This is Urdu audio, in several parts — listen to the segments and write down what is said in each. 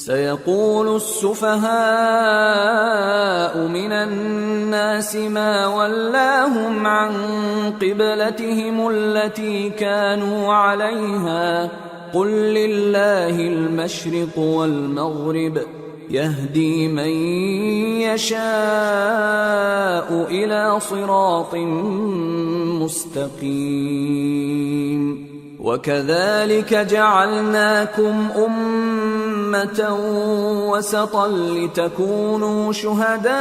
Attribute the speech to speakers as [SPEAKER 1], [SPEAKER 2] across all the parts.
[SPEAKER 1] سيقول السفهاء من الناس ما ولاهم عن قبلتهم التي كانوا عليها قل لله المشرق والمغرب يهدي من يشاء إلى صراط مستقيم وكذلك جعلناكم أمة وسطا لتكونوا شهداء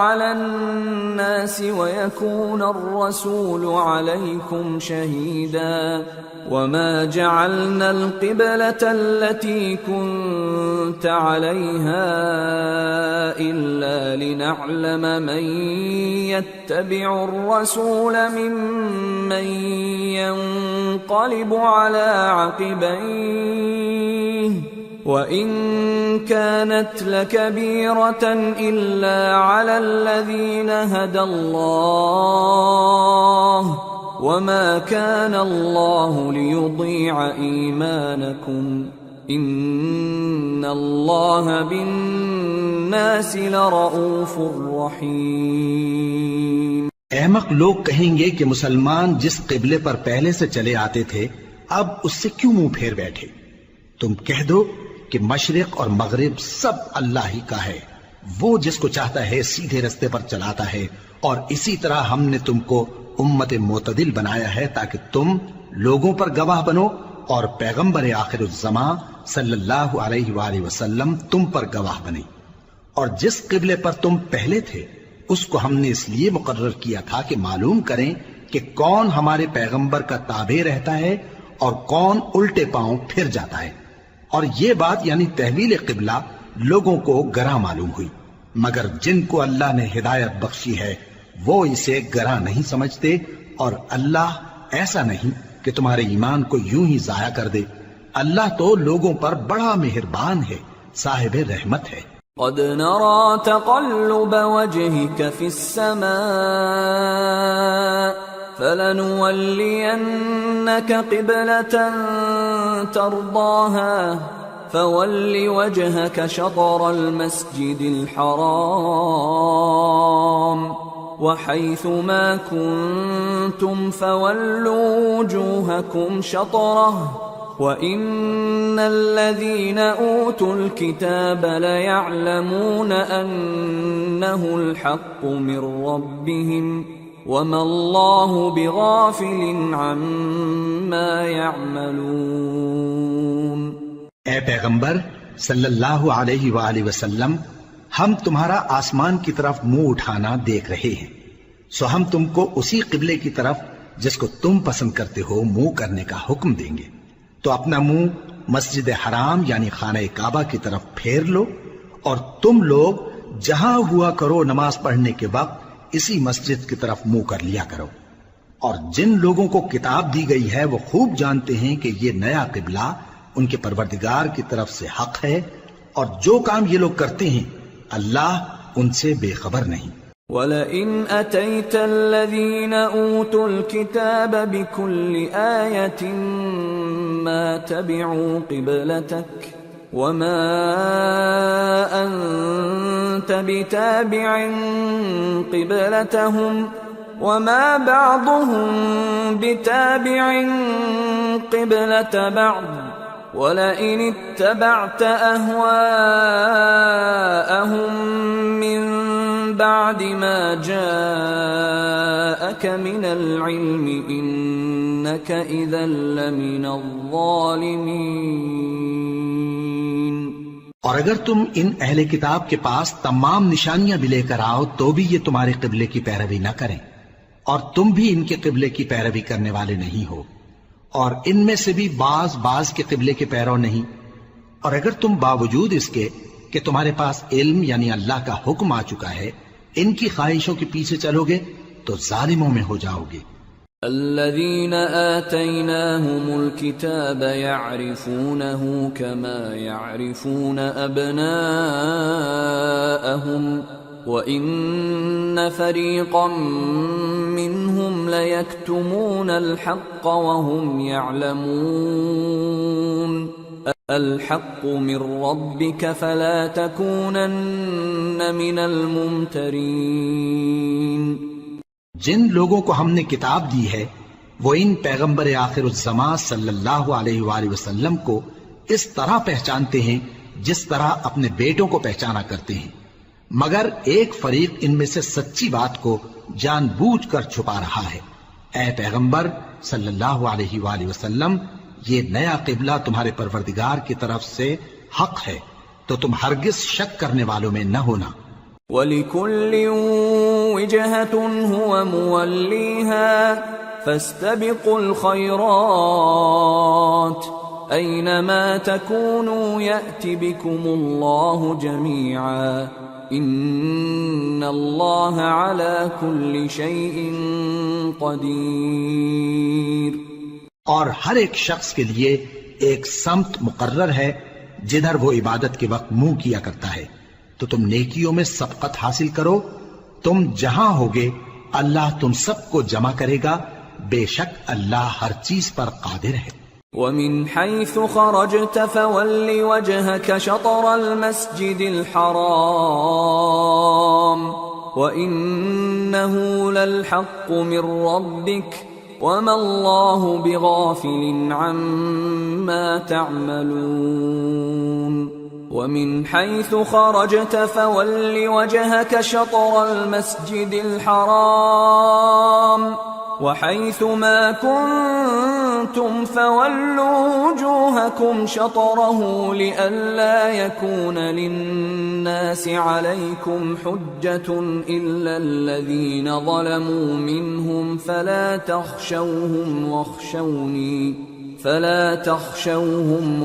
[SPEAKER 1] على الناس ويكون الرسول عليكم شهيدا وما جعلنا القبلة التي كنت عليها إلا لنعلم من يتبع الرسول ممن ينقلب على عقبيه وإن كانت لكبيرة إلا على الذين هدى الله وما كان الله ليضيع إيمانكم إن الله بالناس لرؤوف رحيم۔
[SPEAKER 2] احمق لوگ کہیں گے کہ مسلمان جس قبلے پر پہلے سے چلے آتے تھے اب اس سے کیوں منہ پھیر بیٹھے؟ تم کہہ دو کہ مشرق اور مغرب سب اللہ ہی کا ہے، وہ جس کو چاہتا ہے سیدھے رستے پر چلاتا ہے، اور اسی طرح ہم نے تم کو امت معتدل بنایا ہے تاکہ تم لوگوں پر گواہ بنو اور پیغمبر آخر الزماں صلی اللہ علیہ وآلہ وسلم تم پر گواہ بنے۔ اور جس قبلے پر تم پہلے تھے اس کو ہم نے اس لیے مقرر کیا تھا کہ معلوم کریں کہ کون ہمارے پیغمبر کا تابع رہتا ہے اور کون الٹے پاؤں پھر جاتا ہے۔ اور یہ بات یعنی تحویل قبلہ لوگوں کو گراں معلوم ہوئی، مگر جن کو اللہ نے ہدایت بخشی ہے وہ اسے گراں نہیں سمجھتے، اور اللہ ایسا نہیں کہ تمہارے ایمان کو یوں ہی ضائع کر دے۔ اللہ تو لوگوں پر بڑا مہربان ہے، صاحب رحمت ہے۔
[SPEAKER 1] قد نرى تقلب وجهك في السماء فلنولينك قبلة ترضاها فول وجهك شطر المسجد الحرام وحيث ما كنتم فولوا وجوهكم شطره وَإِنَّ الَّذِينَ أُوتُوا الْكِتَابَ لَيَعْلَمُونَ أَنَّهُ الْحَقُّ مِنْ رَبِّهِمْ وَمَا اللَّهُ بِغَافِلٍ عَمَّا يَعْمَلُونَ۔
[SPEAKER 2] اے پیغمبر صلی اللہ علیہ وآلہ وسلم، ہم تمہارا آسمان کی طرف منہ اٹھانا دیکھ رہے ہیں، سو ہم تم کو اسی قبلے کی طرف جس کو تم پسند کرتے ہو منہ کرنے کا حکم دیں گے، تو اپنا منہ مسجد حرام یعنی خانہ کعبہ کی طرف پھیر لو، اور تم لوگ جہاں ہوا کرو نماز پڑھنے کے وقت اسی مسجد کی طرف منہ کر لیا کرو۔ اور جن لوگوں کو کتاب دی گئی ہے وہ خوب جانتے ہیں کہ یہ نیا قبلہ ان کے پروردگار کی طرف سے حق ہے، اور جو کام یہ لوگ کرتے ہیں اللہ ان سے بے خبر نہیں۔
[SPEAKER 1] وَلَئِنْ أَتَيْتَ الَّذِينَ أُوتُوا الْكِتَابَ بِكُلِّ آيَةٍ مَا تَبِعُوا قِبْلَتَكَ وَمَا أَنْتَ بِتَابِعٍ قِبْلَتَهُمْ وَمَا بَعْضُهُمْ بِتَابِعٍ قِبْلَةَ بَعْضٍ وَلَئِنِ اتَّبَعْتَ أَهْوَاءَهُمْ مِنْ بعد ما جاءك من العلم إنك إذا لمن الظالمين۔
[SPEAKER 2] اور اگر تم ان اہل کتاب کے پاس تمام نشانیاں بھی لے کر آؤ تو بھی یہ تمہارے قبلے کی پیروی نہ کریں، اور تم بھی ان کے قبلے کی پیروی کرنے والے نہیں ہو، اور ان میں سے بھی بعض کے قبلے کے پیرو نہیں۔ اور اگر تم باوجود اس کے کہ تمہارے پاس علم یعنی اللہ کا حکم آ چکا ہے ان کی خواہشوں کے پیچھے چلو گے تو ظالموں میں ہو جاؤ گے۔
[SPEAKER 1] الذين آتيناهم الكتاب يعرفونه كما يعرفون أبناءهم وإن فريقا منهم ليكتمون الحق وهم يعلمون الحق من ربك فلا تكونن من الممترين۔
[SPEAKER 2] جن لوگوں کو ہم نے کتاب دی ہے وہ ان پیغمبر آخر الزمان صلی اللہ علیہ وآلہ وسلم کو اس طرح پہچانتے ہیں جس طرح اپنے بیٹوں کو پہچانا کرتے ہیں، مگر ایک فریق ان میں سے سچی بات کو جان بوجھ کر چھپا رہا ہے۔ اے پیغمبر صلی اللہ علیہ وآلہ وسلم، یہ نیا قبلہ تمہارے پروردگار کی طرف سے حق ہے، تو تم ہرگز شک کرنے والوں میں نہ ہونا۔
[SPEAKER 1] وَلِكُلٍّ وِجْهَةٌ هُوَ مُوَلِّيهَا فَاسْتَبِقُوا الْخَيْرَاتِ أَيْنَمَا تَكُونُوا يَأْتِ بِكُمُ اللَّهُ جَمِيعًا إِنَّ اللَّهَ عَلَى كُلِّ شَيْءٍ قَدِيرٌ۔
[SPEAKER 2] اور ہر ایک شخص کے لیے ایک سمت مقرر ہے جدھر وہ عبادت کے وقت منہ کیا کرتا ہے، تو تم نیکیوں میں سبقت حاصل کرو، تم جہاں ہوگے اللہ تم سب کو جمع کرے گا، بے شک اللہ ہر چیز پر قادر ہے۔
[SPEAKER 1] وَمِنْ حَيْثُ خَرَجْتَ فَوَلِّ وَجْهَكَ شَطْرَ الْمَسْجِدِ الْحَرَامِ وَإِنَّهُ لَلْحَقُّ مِنْ رَبِّكَ وَمَا اللَّهُ بِغَافِلٍ عَمَّا تَعْمَلُونَ۔ وَمِنْ حَيْثُ خَرَجْتَ فَوَلِّ وَجْهَكَ شَطْرَ الْمَسْجِدِ الْحَرَامِ وَحَيْثُ مَا كُنْتُمْ فَوَلُّوا وُجُوهَكُمْ شَطْرَهُ لِئَلَّا يَكُونَ لِلنَّاسِ عَلَيْكُمْ حُجَّةٌ إِلَّا الَّذِينَ ظَلَمُوا مِنْهُمْ فَلَا تَخْشَوْهُمْ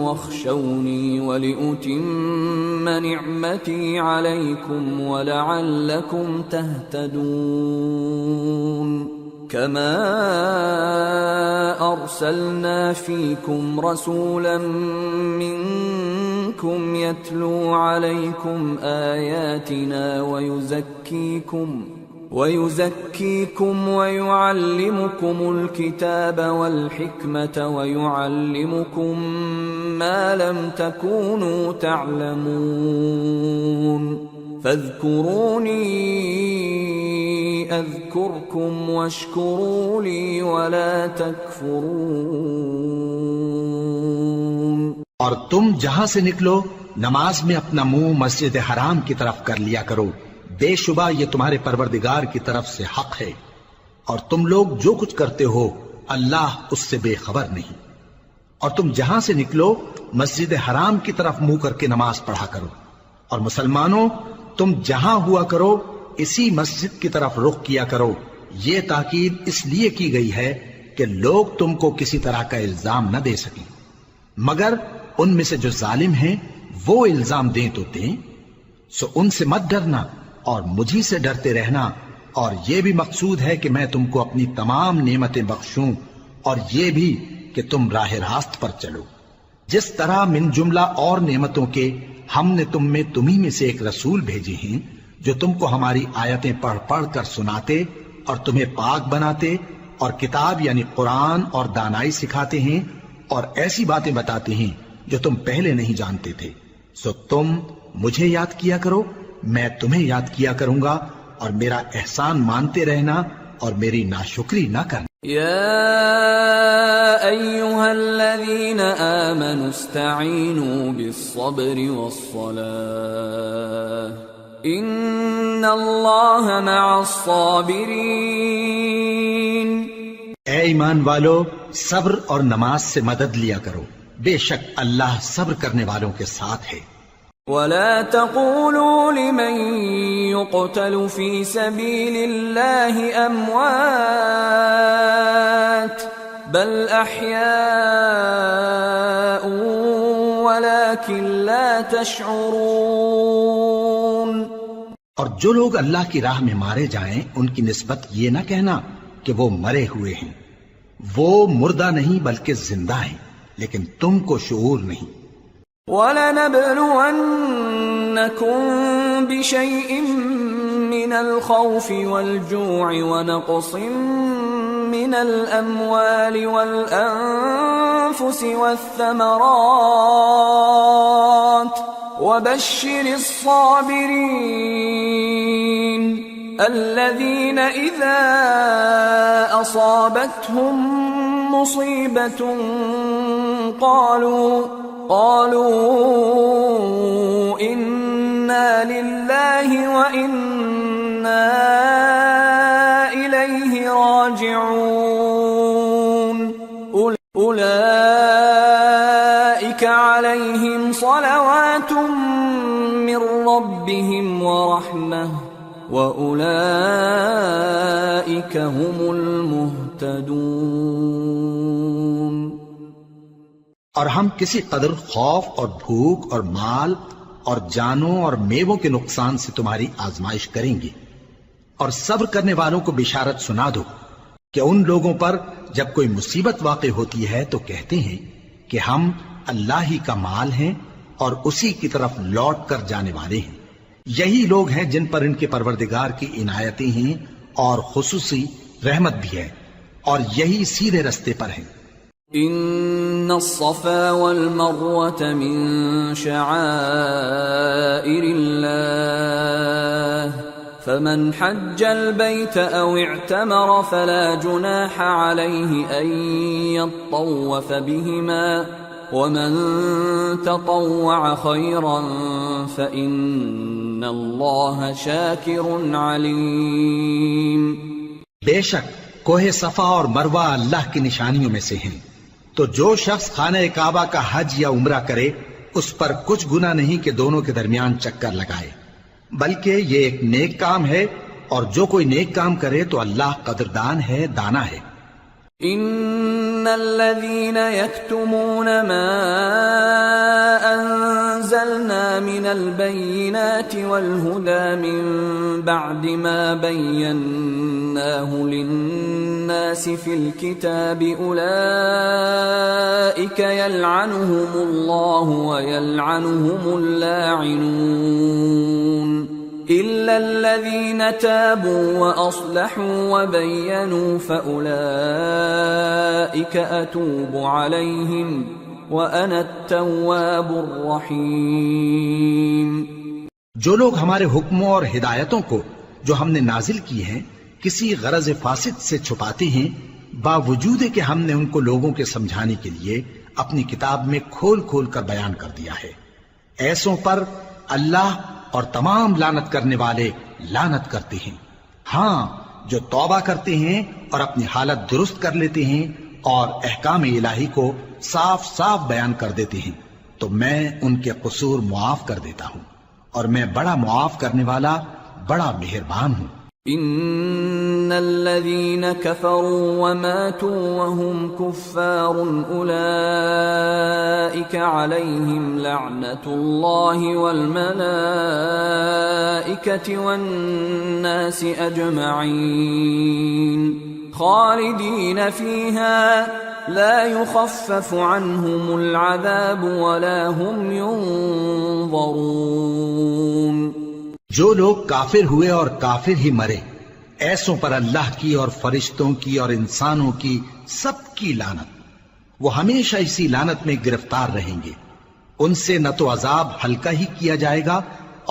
[SPEAKER 1] وَاخْشَوْنِي وَلِأُتِمَّ نِعْمَتِي عَلَيْكُمْ وَلَعَلَّكُمْ تَهْتَدُونَ۔ كَمَا أَرْسَلْنَا فِيكُمْ رَسُولًا مِّنكُمْ يَتْلُو عَلَيْكُمْ آيَاتِنَا وَيُزَكِّيكُمْ وَيُعَلِّمُكُمُ الْكِتَابَ وَالْحِكْمَةَ وَيُعَلِّمُكُم مَّا لَمْ تَكُونُوا تَعْلَمُونَ فَاذْكُرُونِي أَذْكُرْكُمْ وَاشْكُرُوا لِي وَلَا تَكْفُرُونَ۔
[SPEAKER 2] اور تم جہاں سے نکلو نماز میں اپنا منہ مسجد حرام کی طرف کر لیا کرو، بے شبہ یہ تمہارے پروردگار کی طرف سے حق ہے، اور تم لوگ جو کچھ کرتے ہو اللہ اس سے بے خبر نہیں۔ اور تم جہاں سے نکلو مسجد حرام کی طرف منہ کر کے نماز پڑھا کرو، اور مسلمانوں تم جہاں ہوا کرو اسی مسجد کی طرف رخ کیا کرو۔ یہ تاکید اس لیے کی گئی ہے کہ لوگ تم کو کسی طرح کا الزام نہ دے سکیں، مگر ان میں سے جو ظالم ہیں وہ الزام دیں تو دیں، سو ان سے مت ڈرنا اور مجھی سے ڈرتے رہنا، اور یہ بھی مقصود ہے کہ میں تم کو اپنی تمام نعمتیں بخشوں، اور یہ بھی کہ تم راہ راست پر چلو۔ جس طرح من جملہ اور نعمتوں کے ہم نے تم میں تمہیں میں سے ایک رسول بھیجے ہیں جو تم کو ہماری آیتیں پڑھ پڑھ کر سناتے اور تمہیں پاک بناتے اور کتاب یعنی قرآن اور دانائی سکھاتے ہیں اور ایسی باتیں بتاتے ہیں جو تم پہلے نہیں جانتے تھے، سو تم مجھے یاد کیا کرو، میں تمہیں یاد کیا کروں گا، اور میرا احسان مانتے رہنا اور میری ناشکری نہ کرنا۔
[SPEAKER 1] يا أيها الذين آمنوا استعينوا بالصبر والصلاة إن الله مع الصابرين۔
[SPEAKER 2] اے ایمان والو، صبر اور نماز سے مدد لیا کرو، بے شک اللہ صبر کرنے والوں کے ساتھ ہے۔
[SPEAKER 1] ولا تقولوا لمن يقتل في سبيل الله أموات بل أحياء ولكن لا تشعرون۔
[SPEAKER 2] اور جو لوگ اللہ کی راہ میں مارے جائیں ان کی نسبت یہ نہ کہنا کہ وہ مرے ہوئے ہیں، وہ مردہ نہیں بلکہ زندہ ہیں، لیکن تم کو شعور نہیں۔
[SPEAKER 1] وَلَنَبْلُوَنَّكُمْ بِشَيْءٍ مِّنَ الْخَوْفِ وَالْجُوعِ وَنَقْصٍ من الأموال والأنفس والثمرات وبشر الصابرين الذين إذا أصابتهم مصيبة قالوا إنا لله وإنا إليه راجعون أولئك عليهم صلوات من ربهم ورحمة وَأُولَئِكَ هُمُ الْمُهْتَدُونَ۔
[SPEAKER 2] اور ہم کسی قدر خوف اور بھوک اور مال اور جانوں اور میووں کے نقصان سے تمہاری آزمائش کریں گے، اور صبر کرنے والوں کو بشارت سنا دو کہ ان لوگوں پر جب کوئی مصیبت واقع ہوتی ہے تو کہتے ہیں کہ ہم اللہ ہی کا مال ہیں اور اسی کی طرف لوٹ کر جانے والے ہیں۔ یہی لوگ ہیں جن پر ان کے پروردگار کی عنایتیں ہیں اور خصوصی رحمت بھی ہے، اور یہی سیدھے رستے پر ہیں۔
[SPEAKER 1] ان الصفا والمروة من شعائر الله فمن حج البيت او اعتمر فلا جناح عليه ان يطوف بهما ومن تطوع خيرا فإن الله شاكر عليم۔
[SPEAKER 2] بے شک کوہ صفا اور مروہ اللہ کی نشانیوں میں سے ہیں، تو جو شخص خانہ کعبہ کا حج یا عمرہ کرے اس پر کچھ گناہ نہیں کہ دونوں کے درمیان چکر لگائے، بلکہ یہ ایک نیک کام ہے، اور جو کوئی نیک کام کرے تو اللہ قدردان ہے، دانا ہے۔
[SPEAKER 1] ان الذين يكتمون ما انزلنا من البينات والهدى من بعد ما بيناه للناس في الكتاب اولئك يلعنهم الله ويلعنهم اللاعنون إلا الذين تابوا وأصلحوا وبينوا فأولئك أتوب عليهم وأنا التواب الرحيم۔
[SPEAKER 2] جو لوگ ہمارے حکموں اور ہدایتوں کو جو ہم نے نازل کی ہیں کسی غرض فاسد سے چھپاتے ہیں، باوجود کہ ہم نے ان کو لوگوں کے سمجھانے کے لیے اپنی کتاب میں کھول کھول کر بیان کر دیا ہے، ایسوں پر اللہ اور تمام لعنت کرنے والے لعنت کرتے ہیں۔ ہاں، جو توبہ کرتے ہیں اور اپنی حالت درست کر لیتے ہیں اور احکام الہی کو صاف صاف بیان کر دیتے ہیں تو میں ان کے قصور معاف کر دیتا ہوں، اور میں بڑا معاف کرنے والا، بڑا مہربان ہوں۔
[SPEAKER 1] ان الذين كفروا وماتوا وهم كفار اولئك عليهم لعنة الله والملائكة والناس اجمعين خالدين فيها لا يخفف عنهم العذاب ولا هم ينظرون۔
[SPEAKER 2] جو لوگ کافر ہوئے اور کافر ہی مرے، ایسوں پر اللہ کی اور فرشتوں کی اور انسانوں کی سب کی لعنت، وہ ہمیشہ اسی لعنت میں گرفتار رہیں گے، ان سے نہ تو عذاب ہلکا ہی کیا جائے گا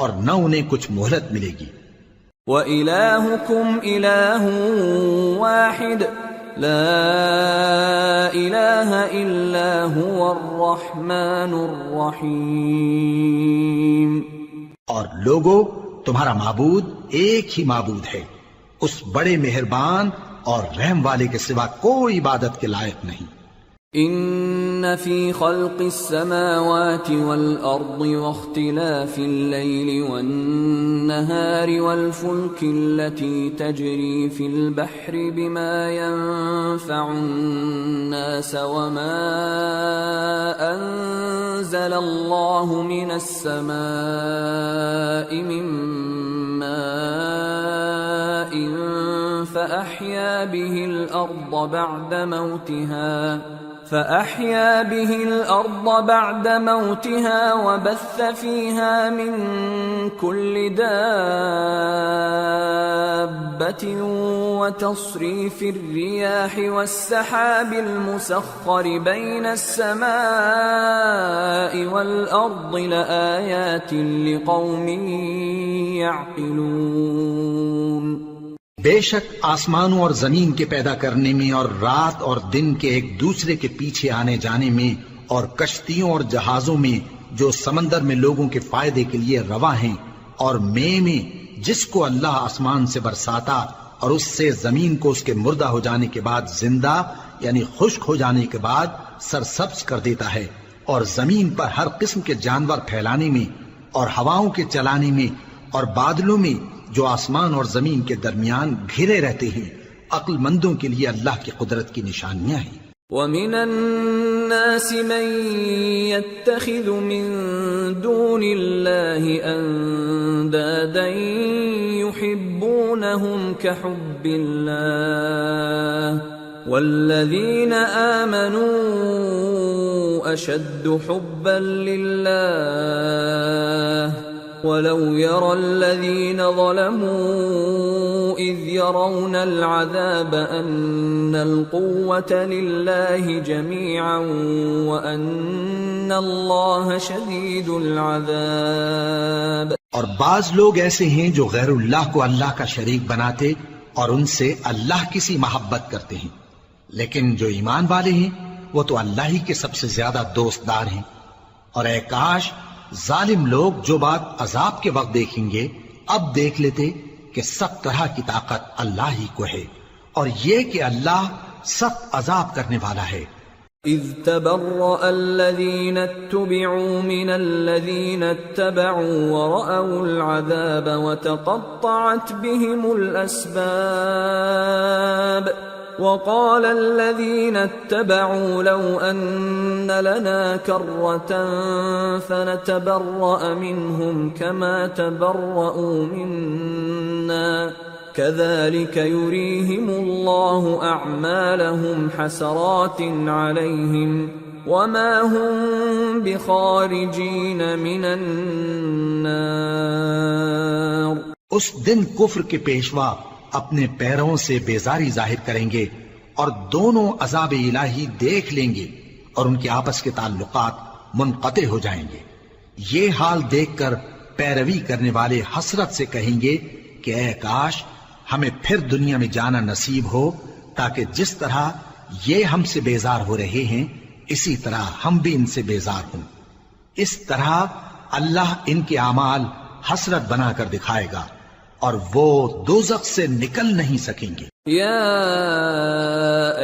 [SPEAKER 2] اور نہ انہیں کچھ مہلت ملے گی۔
[SPEAKER 1] وَإِلَٰهُكُمْ إِلَٰهٌ وَاحِدٌ لَا إِلَٰهَ إِلَّا هُوَ الرَّحْمَٰنُ الرَّحِيمُ۔
[SPEAKER 2] اور لوگو، تمہارا معبود ایک ہی معبود ہے، اس بڑے مہربان اور رحم والے کے سوا کوئی عبادت کے لائق نہیں۔
[SPEAKER 1] ان فی خلق السماوات والارض واختلاف الليل والنهار والفلك التي تجري في البحر بما ينفع الناس وما انزل الله من السماء من ماء فأحيا به الأرض بعد موتها فأحيا به الأرض بعد موتها وبث فيها من كل دابة وتصريف الرياح والسحاب المسخر بين السماء والأرض لآيات لقوم يعقلون۔
[SPEAKER 2] بے شک آسمانوں اور زمین کے پیدا کرنے میں اور رات اور دن کے ایک دوسرے کے پیچھے آنے جانے میں اور کشتیوں اور جہازوں میں جو سمندر میں لوگوں کے فائدے کے لیے رواں ہیں، اور میں جس کو اللہ آسمان سے برساتا اور اس سے زمین کو اس کے مردہ ہو جانے کے بعد زندہ یعنی خشک ہو جانے کے بعد سرسبز کر دیتا ہے، اور زمین پر ہر قسم کے جانور پھیلانے میں اور ہواؤں کے چلانے میں اور بادلوں میں جو آسمان اور زمین کے درمیان گھرے رہتے ہیں، عقل مندوں کے لیے اللہ کی قدرت کی نشانیاں ہیں۔
[SPEAKER 1] وَمِنَ النَّاسِ مَن يَتَّخِذُ مِن دُونِ اللَّهِ أَندَادًا يُحِبُّونَهُمْ كَحُبِّ اللَّهِ وَالَّذِينَ آمَنُوا أَشَدُّ حُبًّا لِلَّهِ وَلَوْ يَرَى الَّذِينَ ظَلَمُوا إِذْ يَرَوْنَ الْعَذَابَ أَنَّ الْقُوَّةَ لِلَّهِ جَمِيعًا وَأَنَّ اللَّهَ شَدِيدُ الْعَذَابِ۔
[SPEAKER 2] اور بعض لوگ ایسے ہیں جو غیر اللہ کو اللہ کا شریک بناتے اور ان سے اللہ کی سی محبت کرتے ہیں، لیکن جو ایمان والے ہیں وہ تو اللہ ہی کے سب سے زیادہ دوست دار ہیں۔ اور اے کاش ظالم لوگ جو بات عذاب کے وقت دیکھیں گے اب دیکھ لیتے کہ سب طرح کی طاقت اللہ ہی کو ہے، اور یہ کہ اللہ سخت عذاب کرنے والا ہے۔
[SPEAKER 1] اذ تبرأ الذين اتبعوا من الذين اتبعوا ورأوا العذاب وتقطعت بهم الأسباب وقال الذين اتبعوا لو أن لنا كرة فنتبرأ منهم كما تبرأوا منا كذلك يريهم الله أعمالهم حسرات عليهم وما هم بخارجين من النار۔
[SPEAKER 2] اس دن کفر کے پیشوا اپنے پیروں سے بیزاری ظاہر کریں گے اور دونوں عذاب الہی دیکھ لیں گے اور ان کے آپس کے تعلقات منقطع ہو جائیں گے۔ یہ حال دیکھ کر پیروی کرنے والے حسرت سے کہیں گے کہ اے کاش ہمیں پھر دنیا میں جانا نصیب ہو تاکہ جس طرح یہ ہم سے بیزار ہو رہے ہیں اسی طرح ہم بھی ان سے بیزار ہوں۔ اس طرح اللہ ان کے اعمال حسرت بنا کر دکھائے گا اور وہ دوزخ سے نکل نہیں سکیں گے۔
[SPEAKER 1] یا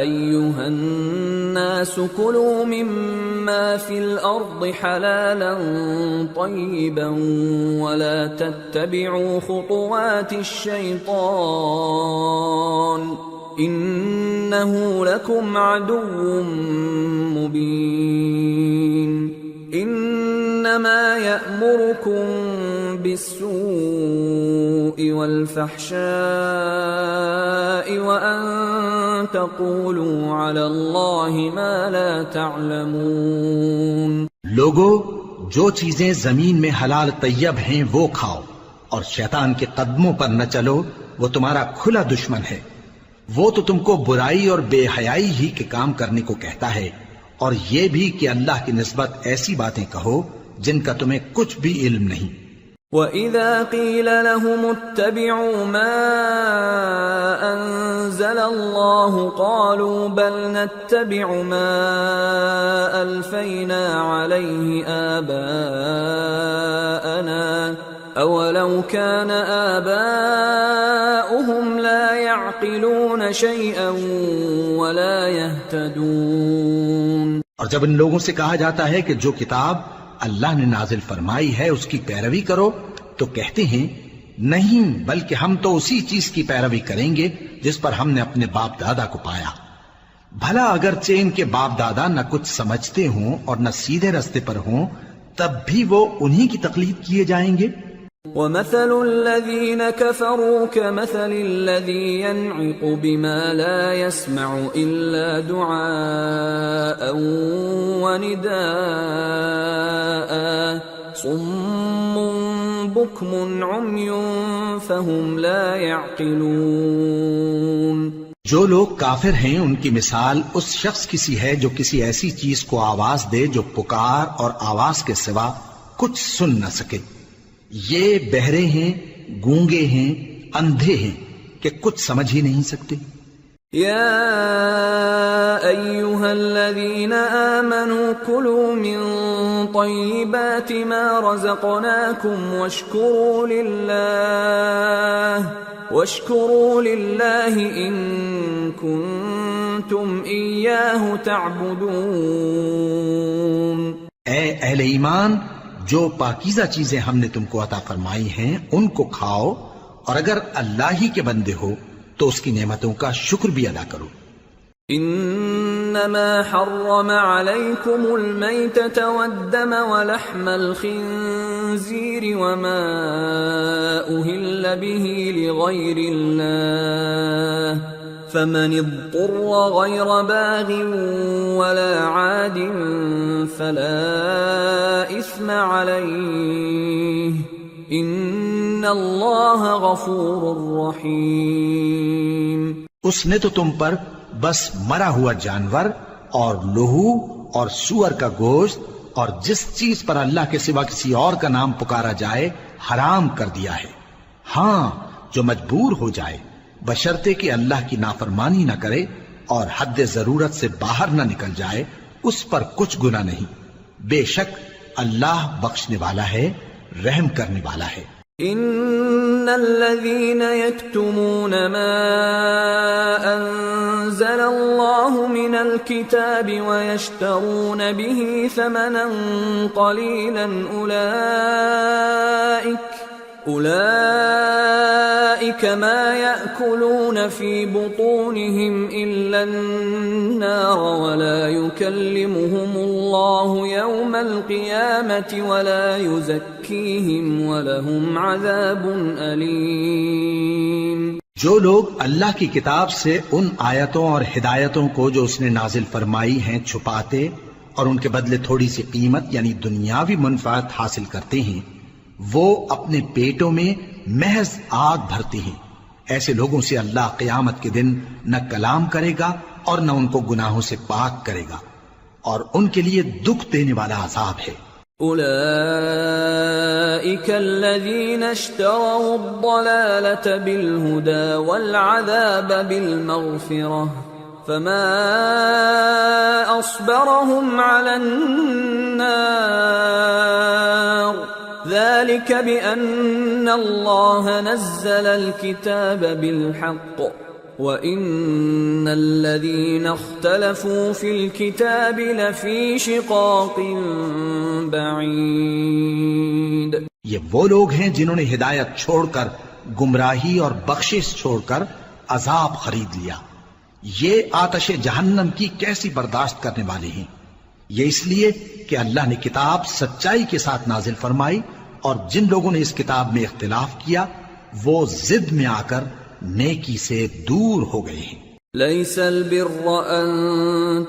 [SPEAKER 1] ایھا الناس کلوا مما فی الارض حلالا طیبا ولا تتبعوا خطوات الشیطان انه لکم عدو مبین۔ انما یأمرکم بالسوء والفحشاء وأن تقولوا على الله ما لا تعلمون۔
[SPEAKER 2] لوگو جو چیزیں زمین میں حلال طیب ہیں وہ کھاؤ اور شیطان کے قدموں پر نہ چلو، وہ تمہارا کھلا دشمن ہے۔ وہ تو تم کو برائی اور بے حیائی ہی کے کام کرنے کو کہتا ہے، اور یہ بھی کہ اللہ کی نسبت ایسی باتیں کہو جن کا تمہیں کچھ بھی علم نہیں۔
[SPEAKER 1] وَإِذَا قِيلَ لَهُمُ اتَّبِعُوا مَا أَنزَلَ اللَّهُ قَالُوا بَلْ نَتَّبِعُ مَا أَلْفَيْنَا عَلَيْهِ آبَاءَنَا أَوَلَوْ كَانَ آبَاؤُهُمْ لَا يَعْقِلُونَ شَيْئًا وَلَا يَهْتَدُونَ۔
[SPEAKER 2] اور جب ان لوگوں سے کہا جاتا ہے کہ جو کتاب اللہ نے نازل فرمائی ہے اس کی پیروی کرو تو کہتے ہیں نہیں، بلکہ ہم تو اسی چیز کی پیروی کریں گے جس پر ہم نے اپنے باپ دادا کو پایا۔ بھلا اگرچہ ان کے باپ دادا نہ کچھ سمجھتے ہوں اور نہ سیدھے رستے پر ہوں تب بھی وہ انہی کی تقلید کیے جائیں گے۔
[SPEAKER 1] ومثل الذين كفروا كمثل الذي ينعق بما لا يسمع إلا دعاء ونداء صم بكم عمي فهم لا يعقلون۔
[SPEAKER 2] جو لوگ کافر ہیں ان کی مثال اس شخص کی سی ہے جو کسی ایسی چیز کو آواز دے جو پکار اور آواز کے سوا کچھ سن نہ سکے۔ یہ بہرے ہیں، گونگے ہیں، اندھے ہیں کہ کچھ سمجھ ہی نہیں سکتے۔
[SPEAKER 1] يا أيها الذين آمنوا كلوا من طيبات ما رزقناكم واشكروا لله إن كنتم إياه تعبدون۔
[SPEAKER 2] اے اہل ایمان، جو پاکیزہ چیزیں ہم نے تم کو عطا فرمائی ہیں ان کو کھاؤ، اور اگر اللہ ہی کے بندے ہو تو اس کی نعمتوں کا شکر بھی ادا کرو۔
[SPEAKER 1] انما حرم عليكم الميتة والدم ولحم الخنزير وما أهل به لغير الله فمن اضطر غير باغ ولا عاد فلا إثم عليه ان اللہ غفور رحیم۔
[SPEAKER 2] اس نے تو تم پر بس مرا ہوا جانور اور لہو اور سور کا گوشت اور جس چیز پر اللہ کے سوا کسی اور کا نام پکارا جائے حرام کر دیا ہے۔ ہاں، جو مجبور ہو جائے بشرطے کہ اللہ کی نافرمانی نہ کرے اور حد ضرورت سے باہر نہ نکل جائے، اس پر کچھ گناہ نہیں۔ بے شک اللہ بخشنے والا ہے، رحم کرنے والا ہے۔
[SPEAKER 1] ان الذين يكتمون ما انزل الله من الكتاب ويشترون به ثمنا قليلا اولئك ما يأكلون في بطونهم الا النار ولا يكلمهم الله يوم القيامة ولا يزكيهم ولهم عذاب أليم۔
[SPEAKER 2] جو لوگ اللہ کی کتاب سے ان آیتوں اور ہدایتوں کو جو اس نے نازل فرمائی ہیں چھپاتے اور ان کے بدلے تھوڑی سی قیمت یعنی دنیاوی منفعت حاصل کرتے ہیں، وہ اپنے پیٹوں میں محض آگ بھرتے ہیں، ایسے لوگوں سے اللہ قیامت کے دن نہ کلام کرے گا اور نہ ان کو گناہوں سے پاک کرے گا، اور ان کے لیے دکھ دینے والا عذاب ہے۔
[SPEAKER 1] اولئک الذین اشتروا الضلالة بالهدى والعذاب بالمغفرة فما اصبرهم على النار ذلك بأن الله نزل الكتاب بالحق وَإِنَّ الَّذِينَ اخْتَلَفُوا فِي الْكِتَابِ لَفِي شِقَاقٍ بَعِيدٍ۔
[SPEAKER 2] یہ وہ لوگ ہیں جنہوں نے ہدایت چھوڑ کر گمراہی اور بخشش چھوڑ کر عذاب خرید لیا۔ یہ آتش جہنم کی کیسی برداشت کرنے والے ہیں۔ یہ اس لیے کہ اللہ نے کتاب سچائی کے ساتھ نازل فرمائی، اور جن لوگوں نے اس کتاب میں اختلاف کیا وہ ضد میں آ کر نیکی سے دور ہو گئے ہیں۔
[SPEAKER 1] ليس البر أن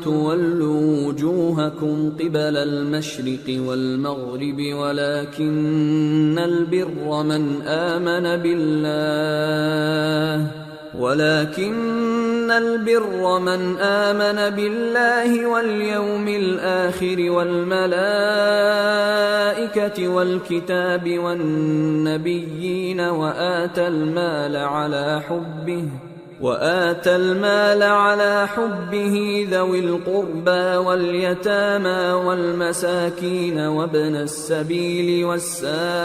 [SPEAKER 1] تولوا وجوهكم قبل المشرق والمغرب ولكن البر من آمن بالله واليوم الآخر والملائكة والكتاب والنبيين وآتى المال على حبه ذوي القربى واليتامى والمساكين وابن السبيل والسائلين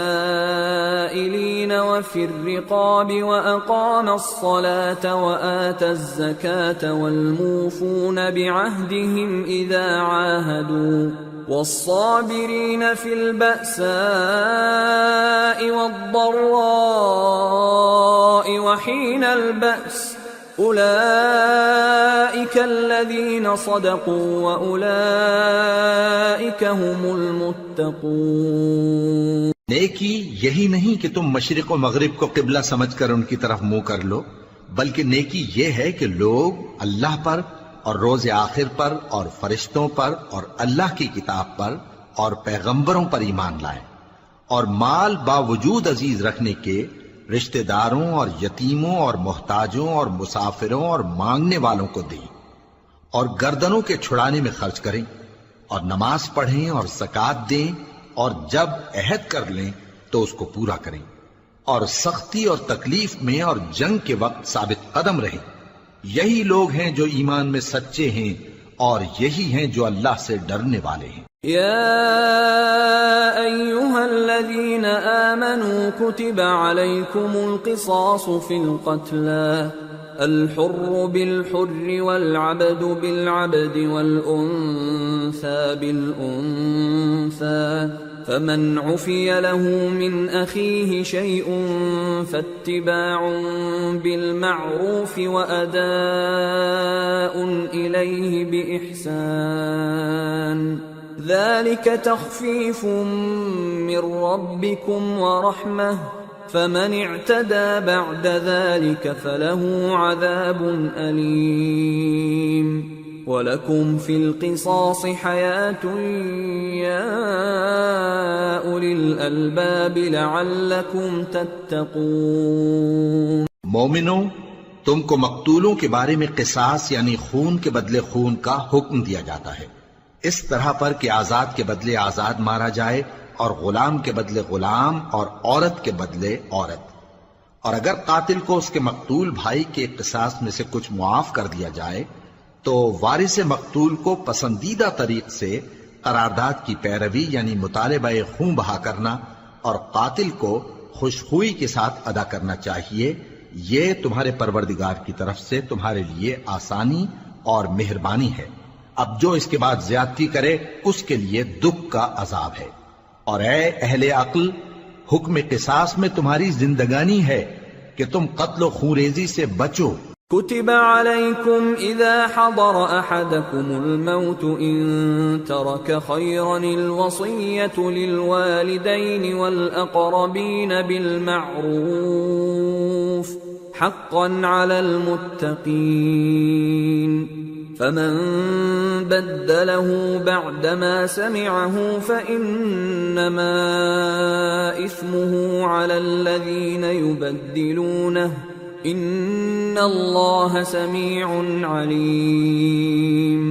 [SPEAKER 1] وفي الرقاب وأقام الصلاة وآتى الزكاة والموفون بعهدهم إذا عاهدوا والصابرين في البأساء والضراء وحين البأس أولئك الذين صدقوا وأولئك هم المتقون۔
[SPEAKER 2] نیکی یہی نہیں کہ تم مشرق و مغرب کو قبلہ سمجھ کر ان کی طرف منہ کر لو، بلکہ نیکی یہ ہے کہ لوگ اللہ پر اور روز آخر پر اور فرشتوں پر اور اللہ کی کتاب پر اور پیغمبروں پر ایمان لائیں، اور مال باوجود عزیز رکھنے کے رشتہ داروں اور یتیموں اور محتاجوں اور مسافروں اور مانگنے والوں کو دیں، اور گردنوں کے چھڑانے میں خرچ کریں، اور نماز پڑھیں اور زکوٰۃ دیں، اور جب عہد کر لیں تو اس کو پورا کریں، اور سختی اور تکلیف میں اور جنگ کے وقت ثابت قدم رہیں۔ یہی لوگ ہیں جو ایمان میں سچے ہیں، اور یہی ہیں جو اللہ سے ڈرنے والے ہیں۔
[SPEAKER 1] يا أيها الذين آمنوا كتب عليكم القصاص في القتلى الحر بالحر والعبد بالعبد والأنثى بالأنثى فمن عفي له من أخيه شيء فاتباع بالمعروف وأداء إليه بإحسان ذلك تخفيف من ربكم ورحمة فمن اعتدى بعد ذلك فله عذاب أليم وَلَكُمْ فِي الْقِصَاصِ حَيَاةٌ يَا أُولِي الْأَلْبَابِ لَعَلَّكُمْ تَتَّقُونَ۔
[SPEAKER 2] مومنوں، تم کو مقتولوں کے بارے میں قصاص یعنی خون کے بدلے خون کا حکم دیا جاتا ہے، اس طرح پر کہ آزاد کے بدلے آزاد مارا جائے، اور غلام کے بدلے غلام، اور عورت کے بدلے عورت۔ اور اگر قاتل کو اس کے مقتول بھائی کے قصاص میں سے کچھ معاف کر دیا جائے تو وارث مقتول کو پسندیدہ طریق سے قرارداد کی پیروی یعنی مطالبہ خون بہا کرنا اور قاتل کو خوشخوئی کے ساتھ ادا کرنا چاہیے۔ یہ تمہارے پروردگار کی طرف سے تمہارے لیے آسانی اور مہربانی ہے۔ اب جو اس کے بعد زیادتی کرے اس کے لیے دکھ کا عذاب ہے۔ اور اے اہل عقل، حکم قصاص میں تمہاری زندگانی ہے کہ تم قتل و خونریزی سے بچو۔
[SPEAKER 1] كتب عليكم إذا حضر أحدكم الموت إن ترك خيرا الوصية للوالدين والأقربين بالمعروف حقا على المتقين فمن بدله بعدما سمعه فإنما إثمه على الذين يبدلونه ان اللہ سمیع علیم۔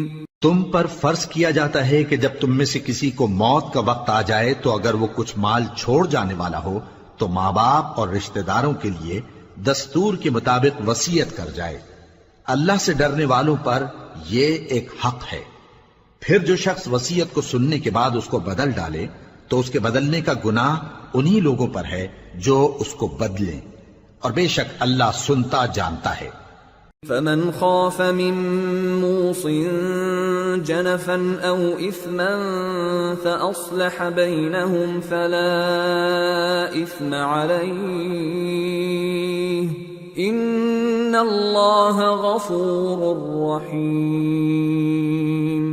[SPEAKER 2] تم پر فرض کیا جاتا ہے کہ جب تم میں سے کسی کو موت کا وقت آ جائے تو اگر وہ کچھ مال چھوڑ جانے والا ہو تو ماں باپ اور رشتہ داروں کے لیے دستور کے مطابق وصیت کر جائے۔ اللہ سے ڈرنے والوں پر یہ ایک حق ہے۔ پھر جو شخص وصیت کو سننے کے بعد اس کو بدل ڈالے تو اس کے بدلنے کا گناہ انہی لوگوں پر ہے جو اس کو بدلیں، اور بے شک اللہ سنتا جانتا ہے۔
[SPEAKER 1] فمن خاف من موص جنفا او اثما فاصلح بينهم فلا اثم عليه ان اللہ غفور رحیم۔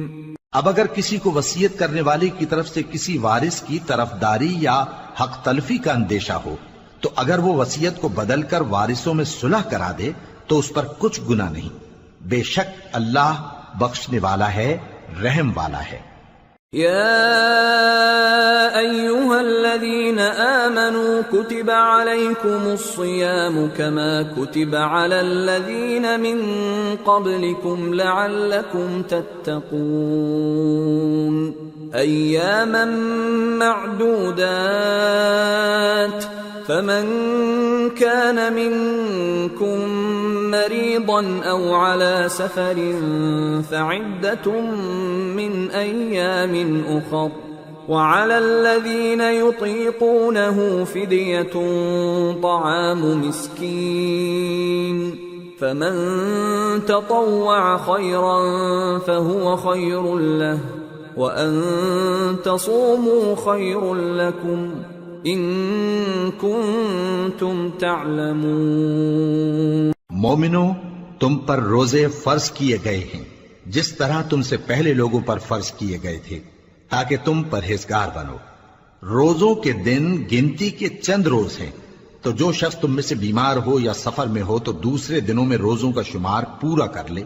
[SPEAKER 2] اب اگر کسی کو وصیت کرنے والے کی طرف سے کسی وارث کی طرفداری یا حق تلفی کا اندیشہ ہو تو اگر وہ وصیت کو بدل کر وارثوں میں صلح کرا دے تو اس پر کچھ گناہ نہیں، بے شک اللہ بخشنے والا ہے، رحم والا ہے۔
[SPEAKER 1] یا ایھا الذین آمنوا کتب علیکم الصیام کما کتب علی الذین من قبلکم لعلکم تتقون ایاما معدودات فمن كان منكم مريضا أو على سفر فعدة من أيام أخر وعلى الذين يطيقونه فدية طعام مسكين فمن تطوع خيرا فهو خير له وأن تصوموا خير لكم ان کنتم تعلمون۔
[SPEAKER 2] مومنوں، تم پر روزے فرض کیے گئے ہیں جس طرح تم سے پہلے لوگوں پر فرض کیے گئے تھے تاکہ تم پرہیزگار بنو، روزوں کے دن گنتی کے چند روز ہیں، تو جو شخص تم میں سے بیمار ہو یا سفر میں ہو تو دوسرے دنوں میں روزوں کا شمار پورا کر لے،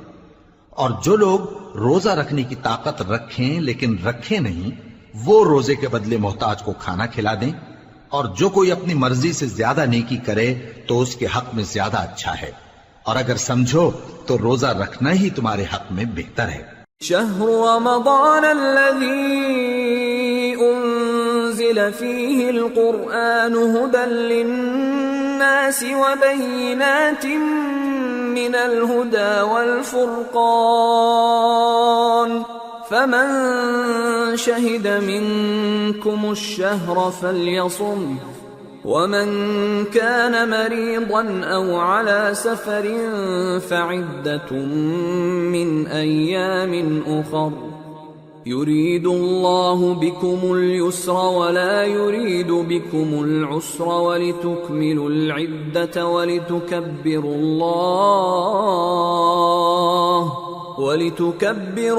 [SPEAKER 2] اور جو لوگ روزہ رکھنے کی طاقت رکھیں لیکن رکھیں نہیں، وہ روزے کے بدلے محتاج کو کھانا کھلا دیں، اور جو کوئی اپنی مرضی سے زیادہ نیکی کرے تو اس کے حق میں زیادہ اچھا ہے، اور اگر سمجھو تو روزہ رکھنا ہی تمہارے حق میں بہتر ہے۔
[SPEAKER 1] شهر رمضان الذي أنزل فيه القرآن هدى للناس وبينات من الهدى والفرقان فمن شهد منكم الشهر فليصم ومن كان مريضا أو على سفر فعدة من أيام أخر يريد الله بكم اليسر ولا يريد بكم العسر ولتكملوا العدة ولتكبروا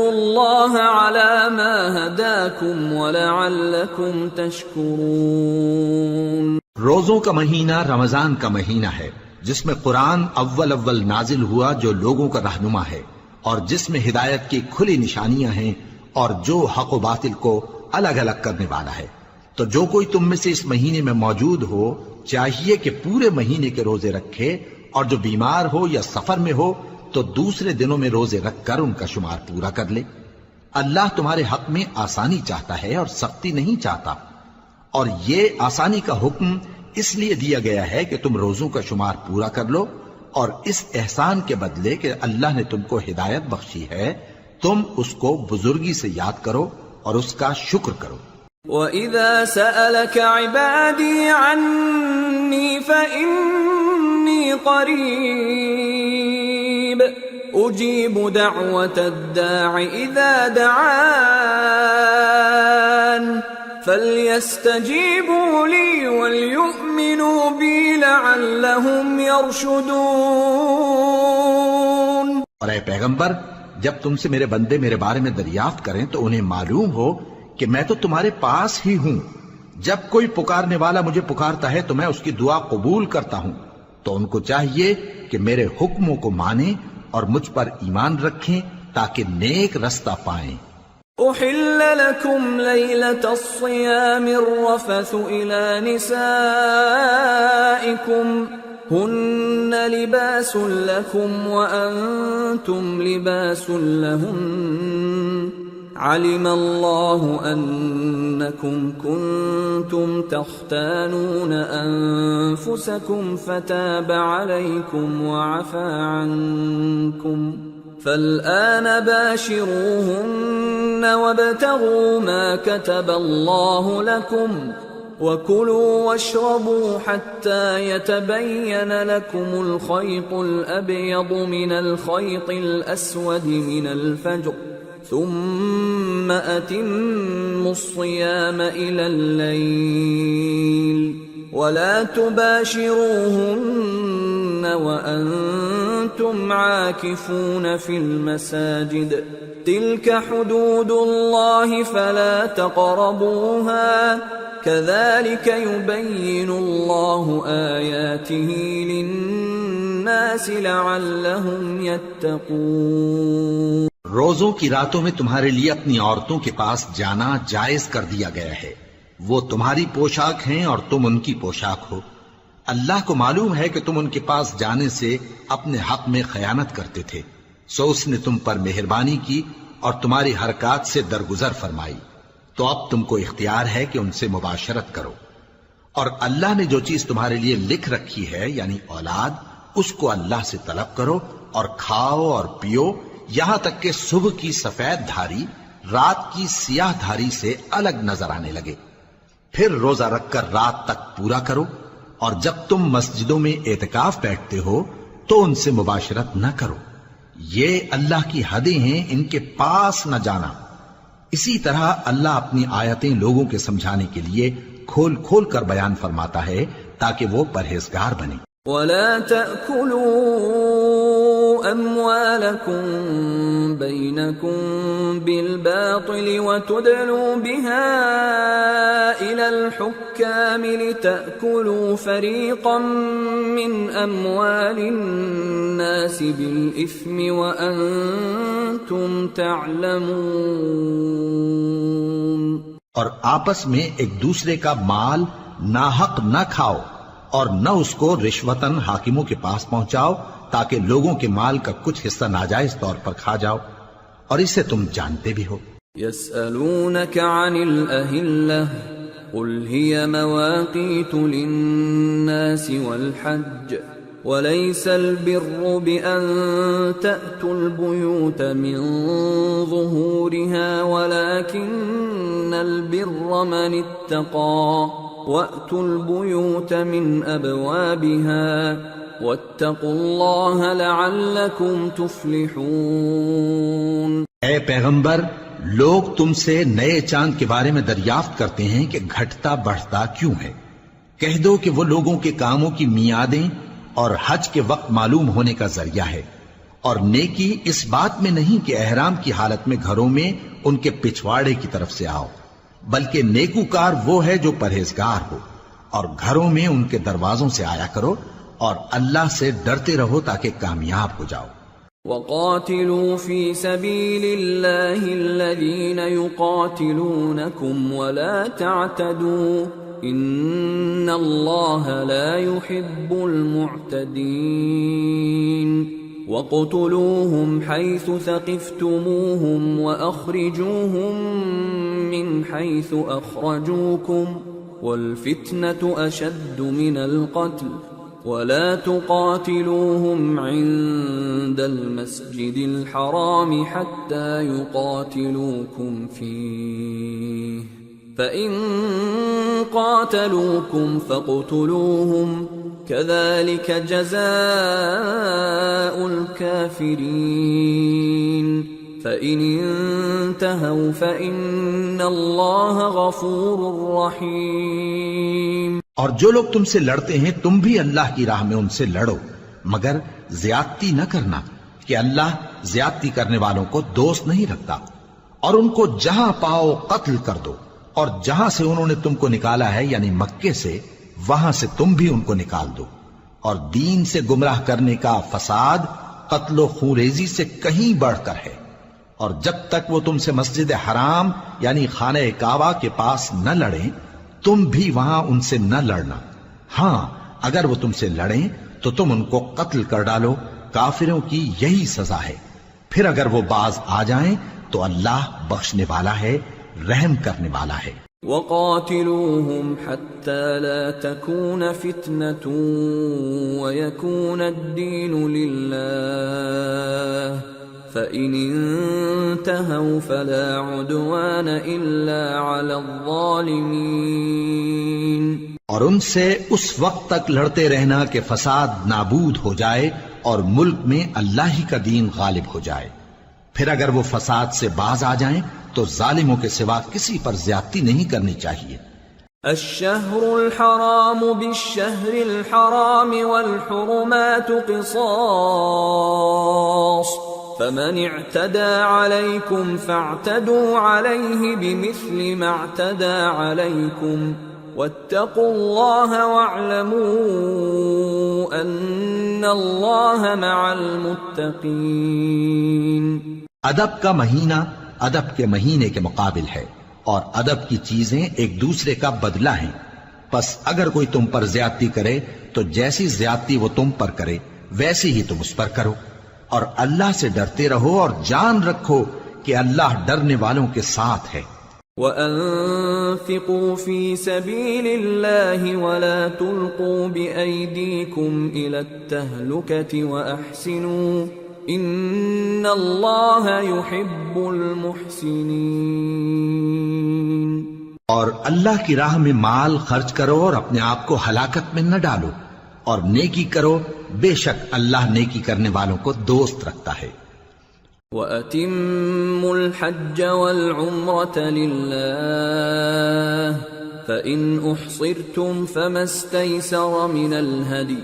[SPEAKER 1] الله على ما هداكم ولعلكم تشكرون۔
[SPEAKER 2] روزوں کا مہینہ رمضان کا مہینہ ہے جس میں قرآن اول نازل ہوا جو لوگوں کا رہنما ہے، اور جس میں ہدایت کی کھلی نشانیاں ہیں اور جو حق و باطل کو الگ الگ کرنے والا ہے۔ تو جو کوئی تم میں سے اس مہینے میں موجود ہو چاہیے کہ پورے مہینے کے روزے رکھے، اور جو بیمار ہو یا سفر میں ہو تو دوسرے دنوں میں روزے رکھ کر ان کا شمار پورا کر لے۔ اللہ تمہارے حق میں آسانی چاہتا ہے اور سختی نہیں چاہتا، اور یہ آسانی کا حکم اس لیے دیا گیا ہے کہ تم روزوں کا شمار پورا کر لو، اور اس احسان کے بدلے کہ اللہ نے تم کو ہدایت بخشی ہے تم اس کو بزرگی سے یاد کرو اور اس کا شکر کرو۔
[SPEAKER 1] وَإِذَا سَأَلَكَ عِبَادِي عَنِّي فَإِنِّي قَرِيبٌ أُجِيبُ دَعْوَةَ الدَّاعِ إِذَا دَعَانِ فَلْيَسْتَجِيبُوا لِي وَلْيُؤْمِنُوا بِي لَعَلَّهُمْ يَرْشُدُونَ۔
[SPEAKER 2] اور اے پیغمبر، جب تم سے میرے بندے میرے بارے میں دریافت کریں تو انہیں معلوم ہو کہ میں تو تمہارے پاس ہی ہوں۔ جب کوئی پکارنے والا مجھے پکارتا ہے تو میں اس کی دعا قبول کرتا ہوں، تو ان کو چاہیے کہ میرے حکموں کو مانیں اور مجھ پر ایمان رکھیں تاکہ نیک رستہ پائیں۔
[SPEAKER 1] أحل لكم ليلة الصيام الرفث إلى نسائكم هن لباس لكم وأنتم لباس لهن علم الله أنكم كنتم تختانون أنفسكم فتاب عليكم وعفى عنكم فالآن باشروهن وابتغوا ما كتب الله لكم وكلوا واشربوا حتى يتبين لكم الخيط الأبيض من الخيط الأسود من الفجر ثم أتموا الصيام إلى الليل ولا تباشروهن وأنتم عاكفون في المساجد تلك حدود الله فلا تقربوها كذلك يبين الله آياته للناس لعلهم يتقون۔
[SPEAKER 2] روزوں کی راتوں میں تمہارے لیے اپنی عورتوں کے پاس جانا جائز کر دیا گیا ہے، وہ تمہاری پوشاک ہیں اور تم ان کی پوشاک ہو۔ اللہ کو معلوم ہے کہ تم ان کے پاس جانے سے اپنے حق میں خیانت کرتے تھے، سو اس نے تم پر مہربانی کی اور تمہاری حرکات سے درگزر فرمائی، تو اب تم کو اختیار ہے کہ ان سے مباشرت کرو، اور اللہ نے جو چیز تمہارے لیے لکھ رکھی ہے یعنی اولاد، اس کو اللہ سے طلب کرو اور کھاؤ اور پیو یہاں تک کہ صبح کی سفید دھاری رات کی سیاہ دھاری سے الگ نظر آنے لگے، پھر روزہ رکھ کر رات تک پورا کرو، اور جب تم مسجدوں میں اعتکاف بیٹھتے ہو تو ان سے مباشرت نہ کرو، یہ اللہ کی حدیں ہیں، ان کے پاس نہ جانا۔ اسی طرح اللہ اپنی آیتیں لوگوں کے سمجھانے کے لیے کھول کھول کر بیان فرماتا ہے تاکہ وہ پرہیزگار بنے۔
[SPEAKER 1] وَلَا تَأْكُلُوا أَمْوَالَكُمْ بَيْنَكُمْ بالباطل وتدلوا بها إلى الحكام لتأكلوا فريقا من أموال الناس بالإثم وأنتم تعلمون۔
[SPEAKER 2] اور آپس میں ایک دوسرے کا مال ناحق نہ کھاؤ اور نہ اس کو رشوتاً حاکموں کے پاس پہنچاؤ تاکہ لوگوں کے مال کا کچھ حصہ ناجائز طور پر کھا جاؤ، اور اسے تم جانتے بھی ہو۔
[SPEAKER 1] يسألونك عن الأهلة قل هي مواقيت للناس والحج وليس البر بأن تأتوا البيوت من ظهورها ولكن البر من اتقى وأتوا البيوت من أبوابها واتقوا الله لعلكم تفلحون۔
[SPEAKER 2] اے پیغمبر، لوگ تم سے نئے چاند کے بارے میں دریافت کرتے ہیں کہ گھٹتا بڑھتا کیوں ہے۔ کہہ دو کہ وہ لوگوں کے کاموں کی میعادیں اور حج کے وقت معلوم ہونے کا ذریعہ ہے، اور نیکی اس بات میں نہیں کہ احرام کی حالت میں گھروں میں ان کے پچھواڑے کی طرف سے آؤ، بلکہ نیکوکار وہ ہے جو پرہیزگار ہو، اور گھروں میں ان کے دروازوں سے آیا کرو اور اللہ سے ڈرتے رہو تاکہ کامیاب ہو جاؤ۔
[SPEAKER 1] وَقَاتِلُوا فِي سَبِيلِ اللَّهِ الَّذِينَ يُقَاتِلُونَكُمْ وَلَا تَعْتَدُوا إِنَّ اللَّهَ لَا يُحِبُّ الْمُعْتَدِينَ وَاقْتُلُوهُمْ حَيْثُ ثَقِفْتُمُوهُمْ وَأَخْرِجُوهُمْ مِنْ حَيْثُ أَخْرَجُوكُمْ وَالْفِتْنَةُ أَشَدُّ مِنَ الْقَتْلِ وَلَا تُقَاتِلُوهُمْ عِندَ الْمَسْجِدِ الْحَرَامِ حَتَّى يُقَاتِلُوكُمْ فِيهِ فَإِن قَاتَلُوكُمْ فَاقْتُلُوهُمْ كَذَلِكَ جَزَاءُ الْكَافِرِينَ فَإِنِ انْتَهَوْا فَإِنَّ اللَّهَ غَفُورٌ رَحِيمٌ۔
[SPEAKER 2] اور جو لوگ تم سے لڑتے ہیں تم بھی اللہ کی راہ میں ان سے لڑو، مگر زیادتی نہ کرنا کہ اللہ زیادتی کرنے والوں کو دوست نہیں رکھتا، اور ان کو جہاں پاؤ قتل کر دو، اور جہاں سے انہوں نے تم کو نکالا ہے یعنی مکے سے، وہاں سے تم بھی ان کو نکال دو۔ اور دین سے گمراہ کرنے کا فساد قتل و خونریزی سے کہیں بڑھ کر ہے، اور جب تک وہ تم سے مسجد حرام یعنی خانہ کعبہ کے پاس نہ لڑیں تم بھی وہاں ان سے نہ لڑنا۔ ہاں اگر وہ تم سے لڑیں تو تم ان کو قتل کر ڈالو، کافروں کی یہی سزا ہے۔ پھر اگر وہ باز آ جائیں تو اللہ بخشنے والا ہے، رحم کرنے والا ہے۔
[SPEAKER 1] وَقَاتِلُوهُمْ حَتَّى لَا تَكُونَ فِتْنَةٌ وَيَكُونَ الدِّينُ لِلَّهِ فَإِنِ انْتَهَوْا فَلَا عُدْوَانَ إِلَّا عَلَى الظَّالِمِينَ۔
[SPEAKER 2] اور ان سے اس وقت تک لڑتے رہنا کہ فساد نابود ہو جائے اور ملک میں اللہ ہی کا دین غالب ہو جائے۔ پھر اگر وہ فساد سے باز آ جائیں تو ظالموں کے سوا کسی پر زیادتی نہیں کرنی چاہیے۔
[SPEAKER 1] الشهر الحرام بالشهر الحرام والحرمات قصاص فمن اعتدى عليكم فاعتدوا عليه بمثل ما اعتدى عليكم واتقوا الله واعلموا ان الله مع المتقين۔
[SPEAKER 2] ادب کا مہینہ ادب کے مہینے کے مقابل ہے، اور ادب کی چیزیں ایک دوسرے کا بدلہ ہیں۔ پس اگر کوئی تم پر زیادتی کرے تو جیسی زیادتی وہ تم پر کرے ویسی ہی تم اس پر کرو، اور اللہ سے ڈرتے رہو اور جان رکھو کہ اللہ ڈرنے والوں کے ساتھ ہے۔
[SPEAKER 1] وَأَنفِقُوا فِي سَبِيلِ اللَّهِ وَلَا تُلْقُوا بِأَيْدِيكُمْ إِلَى التَّهْلُكَةِ وَأَحْسِنُوا إِنَّ اللَّهَ يُحِبُّ الْمُحْسِنِينَ۔
[SPEAKER 2] اور اللہ کی راہ میں مال خرچ کرو اور اپنے آپ کو ہلاکت میں نہ ڈالو، اور نیکی کرو، بے شک اللہ نیکی کرنے والوں کو دوست رکھتا ہے۔
[SPEAKER 1] وَأَتِمُّوا الْحَجَّ وَالْعُمْرَةَ لِلَّهِ فَإِنْ أُحْصِرْتُمْ فَمَا اسْتَيْسَرَ مِنَ الْهَدْيِ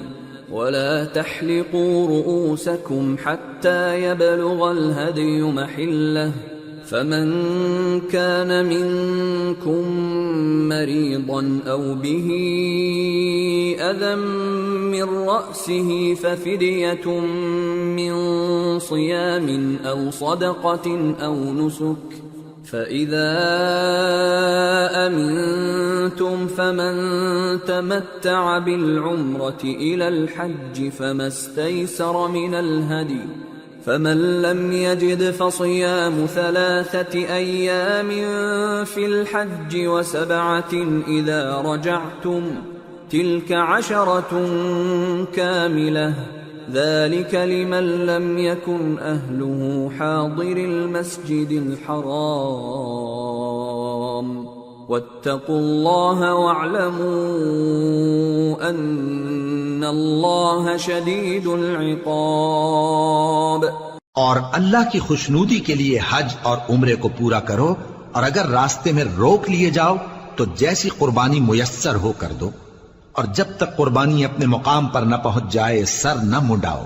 [SPEAKER 1] وَلَا تَحْلِقُوا رُؤُوسَكُمْ حَتَّى يَبْلُغَ الْهَدْيُ مَحِلَّهُ فمن كان منكم مريضا أو به أذى من رأسه ففدية من صيام أو صدقة أو نسك فإذا أمنتم فمن تمتع بالعمرة إلى الحج فما استيسر من الهدي فمن لم يجد فصيام 3 أيام في الحج و7 إذا رجعتم تلك 10 كاملة ذلك لمن لم يكن أهله حاضر المسجد الحرام واتقوا الله واعلموا أن الله شديد العقاب.
[SPEAKER 2] اور اللہ کی خوشنودی کے لیے حج اور عمرے کو پورا کرو، اور اگر راستے میں روک لیے جاؤ تو جیسی قربانی میسر ہو کر دو، اور جب تک قربانی اپنے مقام پر نہ پہنچ جائے سر نہ منڈاؤ،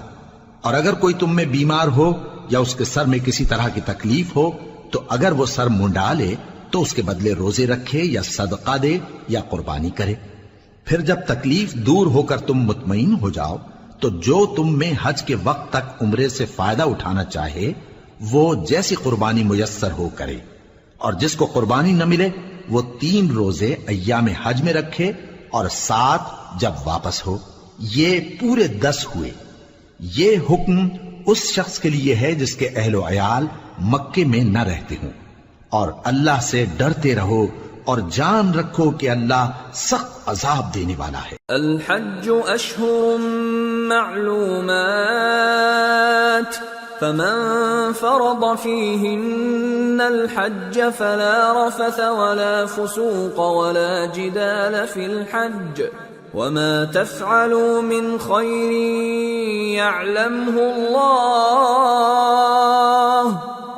[SPEAKER 2] اور اگر کوئی تم میں بیمار ہو یا اس کے سر میں کسی طرح کی تکلیف ہو تو اگر وہ سر منڈا لے تو اس کے بدلے روزے رکھے یا صدقہ دے یا قربانی کرے. پھر جب تکلیف دور ہو کر تم مطمئن ہو جاؤ تو جو تم میں حج کے وقت تک عمرے سے فائدہ اٹھانا چاہے وہ جیسی قربانی میسر ہو کرے، اور جس کو قربانی نہ ملے وہ 3 روزے ایام حج میں رکھے اور 7 جب واپس ہو. یہ پورے 10 ہوئے. یہ حکم اس شخص کے لیے ہے جس کے اہل و عیال مکے میں نہ رہتے ہوں. اور اللہ سے ڈرتے رہو اور جان رکھو کہ اللہ سخت عذاب دینے والا ہے.
[SPEAKER 1] الحج اشہر معلومات فمن فرض فيهن الحج فلا رفث ولا فسوق ولا جدال في الحج وما تفعلوا من خير يعلمه الله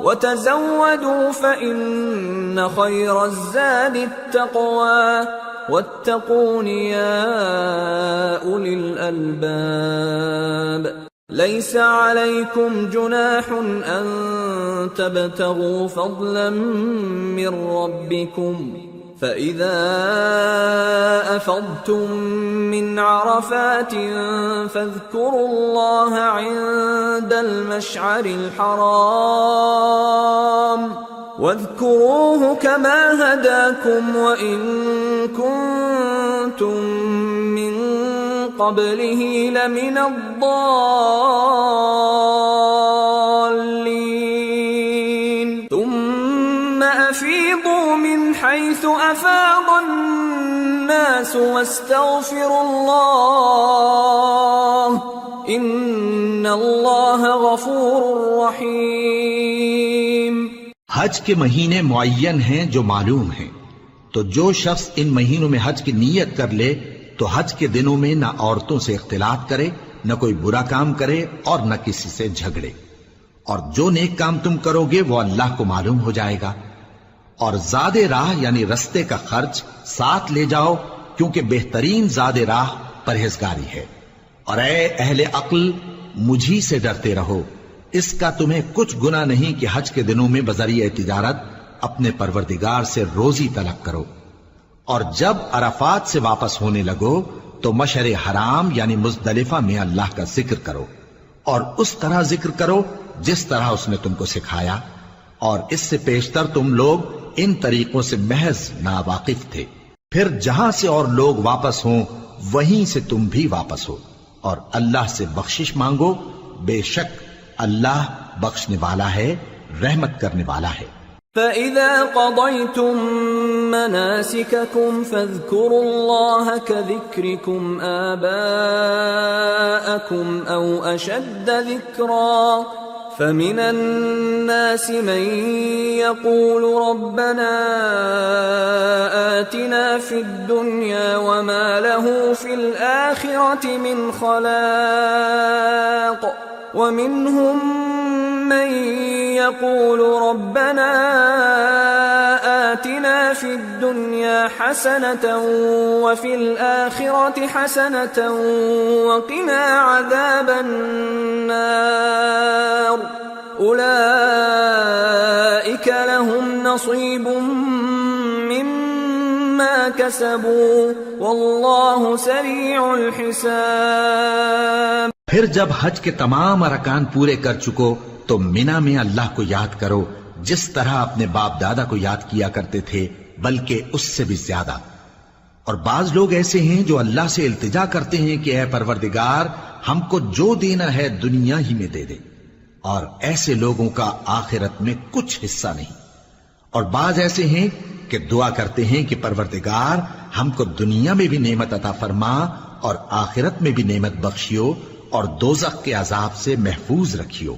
[SPEAKER 1] وتزودوا فإن خير الزاد التقوى واتقون يا أولي الألباب. ليس عليكم جناح أن تبتغوا فضلا من ربكم فإذا أفضتم من عرفات فاذكروا الله عند المشعر الحرام واذكروه كما هداكم وإن كنتم من قبله لمن الضالين ثم أفيضوا من حيث أفاض الناس واستغفروا الله إن الله غفور رحيم.
[SPEAKER 2] حج کے مہینے معین ہیں جو معلوم ہیں، تو جو شخص ان مہینوں میں حج کی نیت کر لے تو حج کے دنوں میں نہ عورتوں سے اختلاط کرے، نہ کوئی برا کام کرے اور نہ کسی سے جھگڑے، اور جو نیک کام تم کرو گے وہ اللہ کو معلوم ہو جائے گا. اور زاد راہ یعنی رستے کا خرچ ساتھ لے جاؤ کیونکہ بہترین زاد راہ پرہیزگاری ہے. اور اے اہل عقل مجھی سے ڈرتے رہو، اس کا تمہیں کچھ گناہ نہیں کہ حج کے دنوں میں بذریعہ تجارت اپنے پروردگار سے روزی طلب کرو. اور جب عرفات سے واپس ہونے لگو تو مشعر حرام یعنی مزدلفہ میں اللہ کا ذکر کرو، اور اس طرح ذکر کرو جس طرح اس نے تم کو سکھایا، اور اس سے پیشتر تم لوگ ان طریقوں سے محض ناواقف تھے. پھر جہاں سے اور لوگ واپس ہوں وہیں سے تم بھی واپس ہو، اور اللہ سے بخشش مانگو، بے شک اللہ بخشنے والا ہے، رحمت کرنے والا ہے.
[SPEAKER 1] فَإِذَا قَضَيْتُم مَّنَاسِكَكُمْ فَاذْكُرُوا اللَّهَ كَذِكْرِكُمْ آبَاءَكُمْ أَوْ أَشَدَّ ذِكْرًا فَمِنَ النَّاسِ مَن يَقُولُ رَبَّنَا آتِنَا فِي الدُّنْيَا وَمَا لَهُ فِي الْآخِرَةِ مِنْ خَلَاقٍ وَمِنْهُم من يقول ربنا آتنا في الدنيا حسنة وفي الآخرة حسنة وقنا عذاب النار أولئك لهم نصيب مما كسبوا والله سريع الحساب۔
[SPEAKER 2] پھر جب حج کے تمام ارکان پورے کر چکو تو مینا میں اللہ کو یاد کرو جس طرح اپنے باپ دادا کو یاد کیا کرتے تھے، بلکہ اس سے بھی زیادہ۔ اور بعض لوگ ایسے ہیں جو اللہ سے التجا کرتے ہیں کہ اے پروردگار ہم کو جو دینا ہے دنیا ہی میں دے دے، اور ایسے لوگوں کا آخرت میں کچھ حصہ نہیں۔ اور بعض ایسے ہیں کہ دعا کرتے ہیں کہ پروردگار ہم کو دنیا میں بھی نعمت عطا فرما اور آخرت میں بھی نعمت بخشیو اور دوزخ کے عذاب سے محفوظ رکھیو۔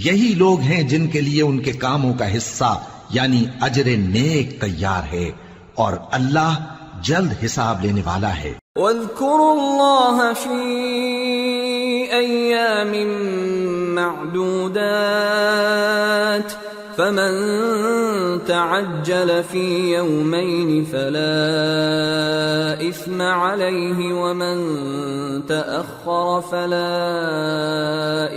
[SPEAKER 2] یہی لوگ ہیں جن کے لیے ان کے کاموں کا حصہ یعنی اجر نیک تیار ہے، اور اللہ جلد حساب لینے والا ہے۔
[SPEAKER 1] واذكروا الله في أيام معدودات فمن تعجل في يومين فلا إثم عليه ومن تأخر فلا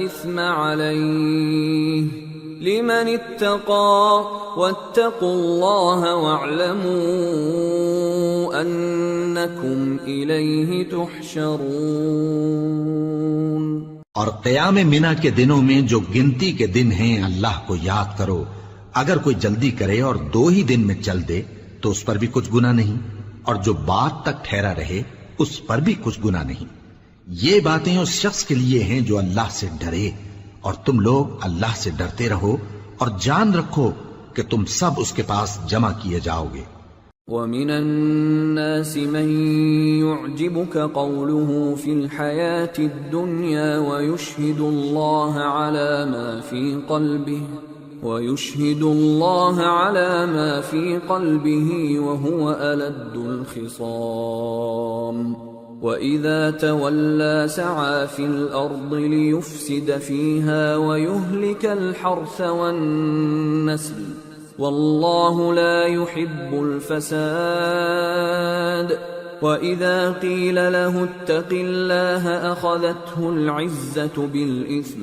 [SPEAKER 1] إثم عليه لمن اتقى واتقوا الله واعلموا أنكم إليه تحشرون۔
[SPEAKER 2] اور قیام منا کے دنوں میں جو گنتی کے دن ہیں اللہ کو یاد کرو، اگر کوئی جلدی کرے اور 2 ہی دن میں چل دے تو اس پر بھی کچھ گناہ نہیں، اور جو بات تک ٹھہرا رہے اس پر بھی کچھ گناہ نہیں۔ یہ باتیں اس شخص کے لیے ہیں جو اللہ سے ڈرے، اور تم لوگ اللہ سے ڈرتے رہو اور جان رکھو کہ تم سب اس کے پاس جمع کیے جاؤ گے۔
[SPEAKER 1] وَمِنَ النَّاسِ مَن يُعْجِبُكَ قَوْلُهُ فِي الْحَيَاةِ الدُّنْيَا وَيُشْهِدُ اللَّهَ عَلَى مَا فِي قَلْبِهِ وَهُوَ أَلَدُّ الْخِصَامِ وَإِذَا تَوَلَّى سَعَى فِي الْأَرْضِ لِيُفْسِدَ فِيهَا وَيُهْلِكَ الْحَرْثَ وَالنَّسْلَ وَاللَّهُ لَا يُحِبُّ الْفَسَادَ وَإِذَا قِيلَ لَهُ اتَّقِ اللَّهَ أَخَذَتْهُ الْعِزَّةُ بِالْإِثْمِ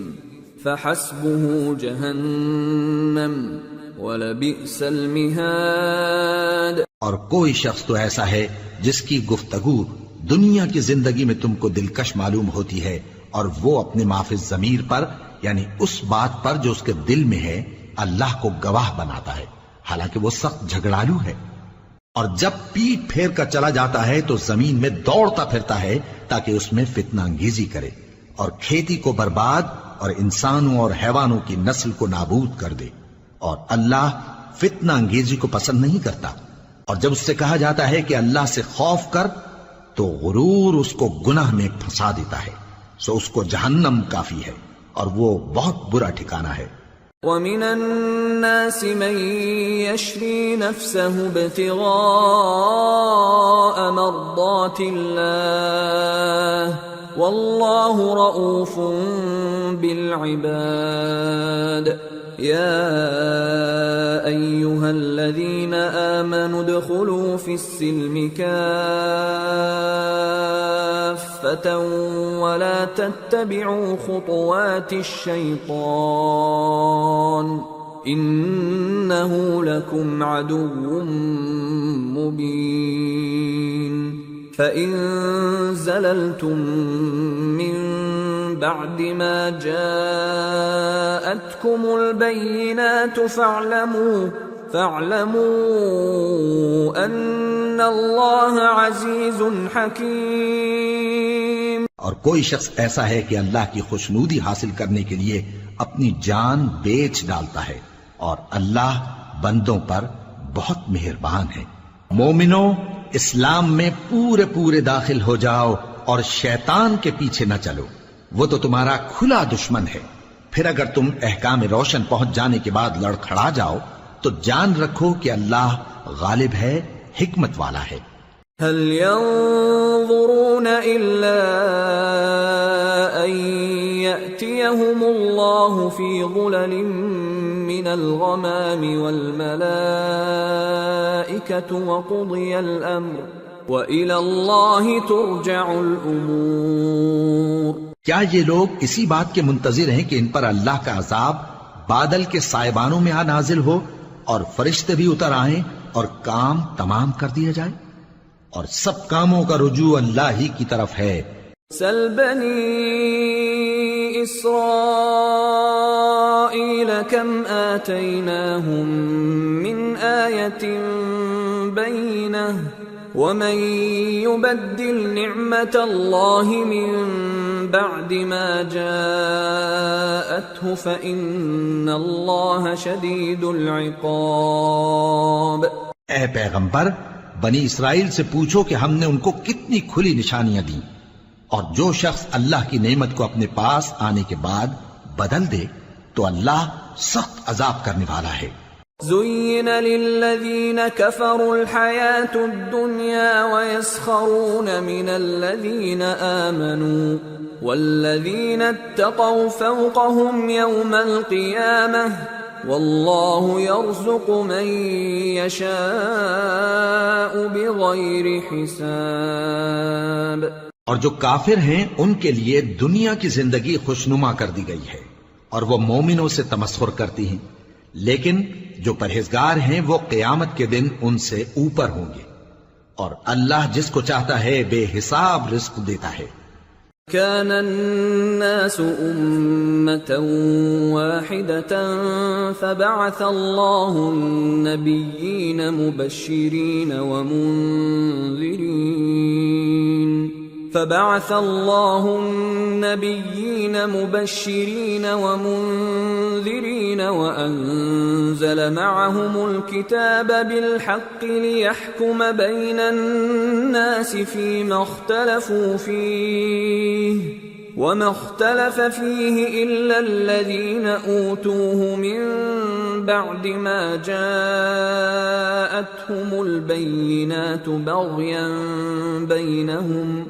[SPEAKER 1] فَحَسْبُهُ جَهَنَّمُ وَلَبِئْسَ الْمِهَادُ۔
[SPEAKER 2] اور کوئی شخص تو ایسا ہے جس کی گفتگو دنیا کی زندگی میں تم کو دلکش معلوم ہوتی ہے، اور وہ اپنے معافی ضمیر پر یعنی اس بات پر جو اس کے دل میں ہے اللہ کو گواہ بناتا ہے، حالانکہ وہ سخت جھگڑالو ہے۔ اور جب پیٹ پھیر کر چلا جاتا ہے تو زمین میں دوڑتا پھرتا ہے تاکہ اس میں فتنہ انگیزی کرے اور کھیتی کو برباد اور انسانوں اور حیوانوں کی نسل کو نابود کر دے، اور اللہ فتنہ انگیزی کو پسند نہیں کرتا۔ اور جب اس سے کہا جاتا ہے کہ اللہ سے خوف کر تو غرور اس کو گناہ میں پھنسا دیتا ہے، سو اس کو جہنم کافی ہے اور وہ بہت برا ٹھکانہ ہے۔
[SPEAKER 1] وَمِنَ النَّاسِ مَن يَشْرِي نَفْسَهُ ابْتِغَاءَ مَرْضَاتِ اللَّهِ وَاللَّهُ رَءُوفٌ بِالْعِبَادِ۔ يَا أَيُّهَا الَّذِينَ آمَنُوا ادْخُلُوا فِي السِّلْمِ كَافَّةً وَلَا تَتَّبِعُوا خُطُوَاتِ الشَّيْطَانِ إِنَّهُ لَكُمْ عَدُوٌّ مُّبِينٌ۔ فَإِن زَلَلْتُم مِّن بَعْدِ مَا جَاءَتْكُمُ الْبَيِّنَاتُ فَاعْلَمُوا أَنَّ اللَّهَ عَزِيزٌ حَكِيمٌ۔
[SPEAKER 2] اور کوئی شخص ایسا ہے کہ اللہ کی خوشنودی حاصل کرنے کے لیے اپنی جان بیچ ڈالتا ہے، اور اللہ بندوں پر بہت مہربان ہے۔ مومنو، اسلام میں پورے پورے داخل ہو جاؤ اور شیطان کے پیچھے نہ چلو، وہ تو تمہارا کھلا دشمن ہے۔ پھر اگر تم احکام روشن پہنچ جانے کے بعد لڑکھڑا جاؤ تو جان رکھو کہ اللہ غالب ہے، حکمت والا ہے۔
[SPEAKER 1] هل ينظرون إلا أن يأتيهم الله في ظلل من الغمام والملائكة وقضي الأمر وإلى الله ترجع الأمور۔
[SPEAKER 2] کیا یہ لوگ اسی بات کے منتظر ہیں کہ ان پر اللہ کا عذاب بادل کے سائبانوں میں نازل ہو اور فرشتے بھی اتر آئیں اور کام تمام کر دیا جائے، اور سب کاموں کا رجوع اللہ ہی کی طرف ہے۔
[SPEAKER 1] سل بنی اسرائیل کم آتیناہم من آیت بینہ ومن يبدل نعمت اللہ من بعد ما جاءته فإن اللہ شدید العقاب۔
[SPEAKER 2] اے پیغمبر، بنی اسرائیل سے پوچھو کہ ہم نے ان کو کتنی کھلی نشانیاں دیں، اور جو شخص اللہ کی نعمت کو اپنے پاس آنے کے بعد بدل دے تو اللہ سخت عذاب کرنے والا ہے۔
[SPEAKER 1] زين للذين كفروا الحياة الدنيا ويسخرون من الذين آمنوا والذين اتقوا فوقهم يوم القيامة والله يرزق من يشاء بغير حساب۔
[SPEAKER 2] اور جو کافر ہیں ان کے لیے دنیا کی زندگی خوشنما کر دی گئی ہے اور وہ مومنوں سے تمسخر کرتی ہیں، لیکن جو پرہیزگار ہیں وہ قیامت کے دن ان سے اوپر ہوں گے، اور اللہ جس کو چاہتا ہے بے حساب رزق دیتا ہے۔
[SPEAKER 1] كان الناس أمة واحدة فبعث الله النبيين مبشرين ومنذرين وأنزل معهم الكتاب بالحق ليحكم بين الناس فيما اختلفوا فيه وما اختلف فيه إلا الذين أوتوه من بعد ما جاءتهم البينات بغيا بينهم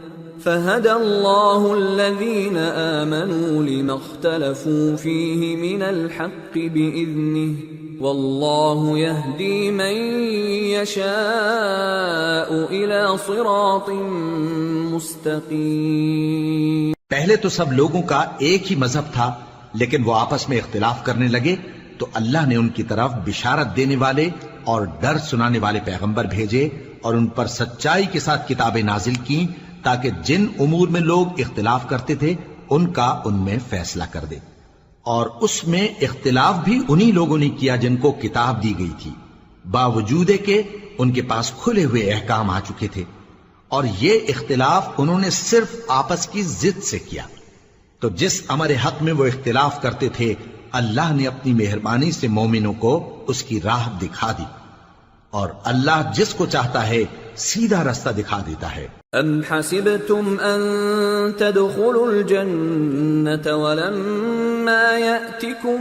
[SPEAKER 1] فهدى الله الذين آمنوا لما اختلفوا فيه من الحق بإذنه والله يهدي من يشاء إلى صراط مستقيم۔
[SPEAKER 2] پہلے تو سب لوگوں کا ایک ہی مذہب تھا، لیکن وہ آپس میں اختلاف کرنے لگے تو اللہ نے ان کی طرف بشارت دینے والے اور ڈر سنانے والے پیغمبر بھیجے اور ان پر سچائی کے ساتھ کتابیں نازل کی تاکہ جن امور میں لوگ اختلاف کرتے تھے ان کا ان میں فیصلہ کر دے، اور اس میں اختلاف بھی انہی لوگوں نے کیا جن کو کتاب دی گئی تھی، باوجود کہ ان کے پاس کھلے ہوئے احکام آ چکے تھے، اور یہ اختلاف انہوں نے صرف آپس کی ضد سے کیا۔ تو جس امر حق میں وہ اختلاف کرتے تھے اللہ نے اپنی مہربانی سے مومنوں کو اس کی راہ دکھا دی، اور اللہ جس کو چاہتا ہے سیدھا رستہ دکھا دیتا ہے۔
[SPEAKER 1] ام حسبتم ان تدخلوا الجنة ولما يأتكم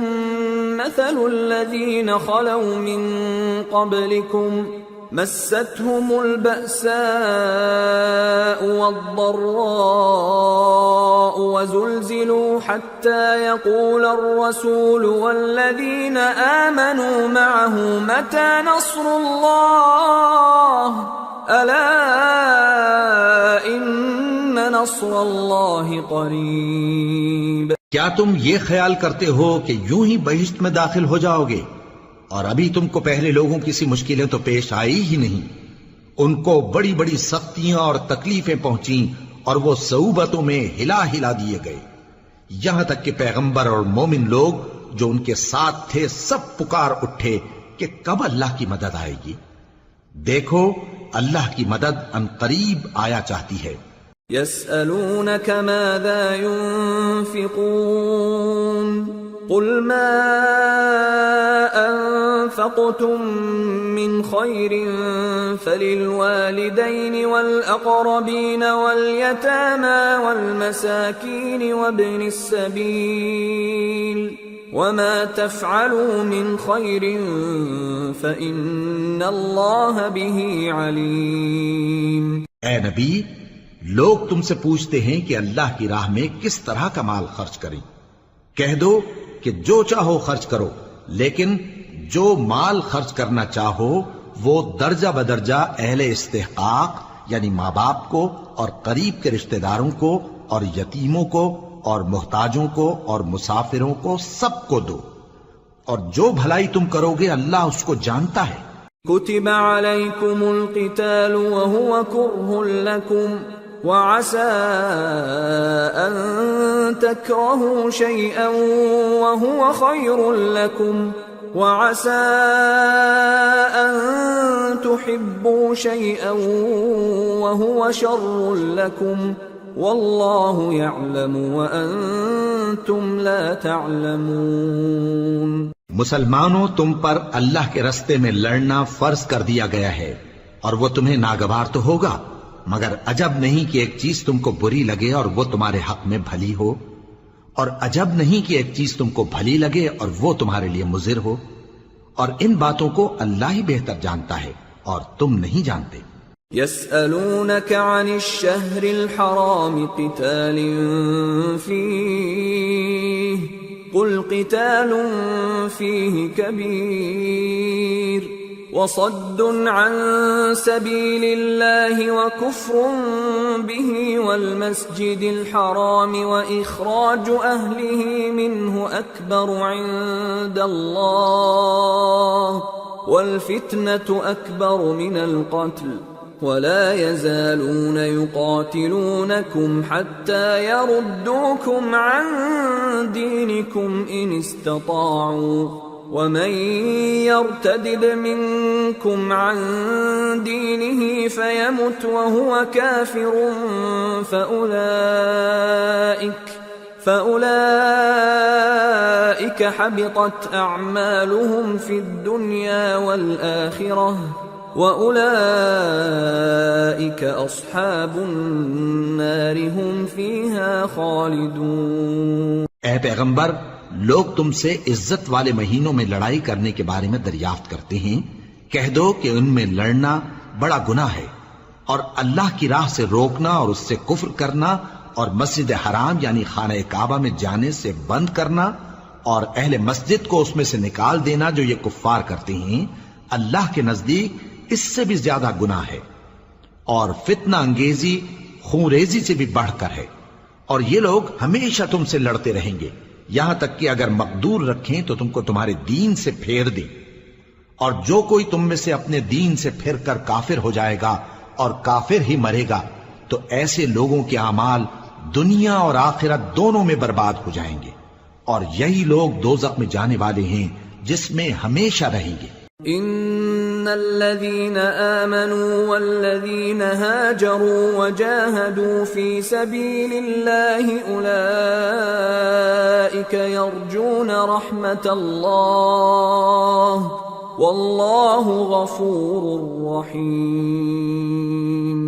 [SPEAKER 1] مثل الذين خلوا من قبلكم مستهم البأساء والضراء وزلزلوا حتى يقول الرسول والذين آمنوا معه متى نصر الله ألا إن نصر الله قريب۔
[SPEAKER 2] کیا تم یہ خیال کرتے ہو کہ یوں ہی بہشت میں داخل ہو جاؤ گے، اور ابھی تم کو پہلے لوگوں کی سی مشکلیں تو پیش آئی ہی نہیں، ان کو بڑی بڑی سختیاں اور تکلیفیں پہنچیں اور وہ صعوبتوں میں ہلا ہلا دیے گئے، یہاں تک کہ پیغمبر اور مومن لوگ جو ان کے ساتھ تھے سب پکار اٹھے کہ کب اللہ کی مدد آئے گی۔ دیکھو اللہ کی مدد ان قریب آیا چاہتی ہے۔
[SPEAKER 1] يسألونك ماذا ينفقون قل ما أنفقتم من خير فللوالدين والأقربين واليتامى والمساكين وابن السبيل وما تفعلوا من خير فإن الله به عليم۔
[SPEAKER 2] اے نبی، لوگ تم سے پوچھتے ہیں کہ اللہ کی راہ میں کس طرح کا مال خرچ کریں، کہہ دو کہ جو چاہو خرچ کرو، لیکن جو مال خرچ کرنا چاہو وہ درجہ بدرجہ اہل استحقاق یعنی ماں باپ کو اور قریب کے رشتہ داروں کو اور یتیموں کو اور محتاجوں کو اور مسافروں کو سب کو دو، اور جو بھلائی تم کرو گے اللہ اس کو جانتا ہے۔
[SPEAKER 1] كتب عليكم القتال وهو كره لكم وعسى أن تكرهوا شيئا وهو خير لكم وعسى أن تحبوا شيئا وهو شر لكم والله يعلم وأنتم لا تعلمون۔
[SPEAKER 2] مسلمانوں، تم پر اللہ کے رستے میں لڑنا فرض کر دیا گیا ہے اور وہ تمہیں ناگوار تو ہوگا، مگر عجب نہیں کہ ایک چیز تم کو بری لگے اور وہ تمہارے حق میں بھلی ہو، اور عجب نہیں کہ ایک چیز تم کو بھلی لگے اور وہ تمہارے لیے مضر ہو، اور ان باتوں کو اللہ ہی بہتر جانتا ہے اور تم نہیں جانتے۔
[SPEAKER 1] يسألونك عن الشهر الحرام قتال فيه قل قتال فيه كبير وصد عن سبيل الله وكفر به والمسجد الحرام وإخراج أهله منه أكبر عند الله والفتنة أكبر من القتل ولا يزالون يقاتلونكم حتى يردوكم عن دينكم إن استطاعوا ومن يرتدد منكم عن دينه فيمت وهو كافر فأولئك حبطت أعمالهم في الدنيا والآخرة وَأُولَئِكَ أَصْحَابُ النَّارِ هُمْ فِيهَا خَالِدُونَ۔
[SPEAKER 2] اے پیغمبر، لوگ تم سے عزت والے مہینوں میں لڑائی کرنے کے بارے میں دریافت کرتے ہیں، کہہ دو کہ ان میں لڑنا بڑا گناہ ہے، اور اللہ کی راہ سے روکنا اور اس سے کفر کرنا اور مسجد حرام یعنی خانہ کعبہ میں جانے سے بند کرنا اور اہل مسجد کو اس میں سے نکال دینا جو یہ کفار کرتے ہیں، اللہ کے نزدیک اس سے بھی زیادہ گناہ ہے، اور فتنہ انگیزی خون ریزی سے بھی بڑھ کر ہے، اور یہ لوگ ہمیشہ تم سے لڑتے رہیں گے یہاں تک کہ اگر مقدور رکھیں تو تم کو تمہارے دین سے پھیر دیں، اور جو کوئی تم میں سے اپنے دین سے پھر کر کافر ہو جائے گا اور کافر ہی مرے گا تو ایسے لوگوں کے اعمال دنیا اور آخرت دونوں میں برباد ہو جائیں گے، اور یہی لوگ دوزخ میں جانے والے ہیں جس میں ہمیشہ رہیں گے۔
[SPEAKER 1] ان الذين آمنوا والذين هاجروا وجاهدوا في سبيل الله اولئك يرجون رحمة الله والله غفور رحيم۔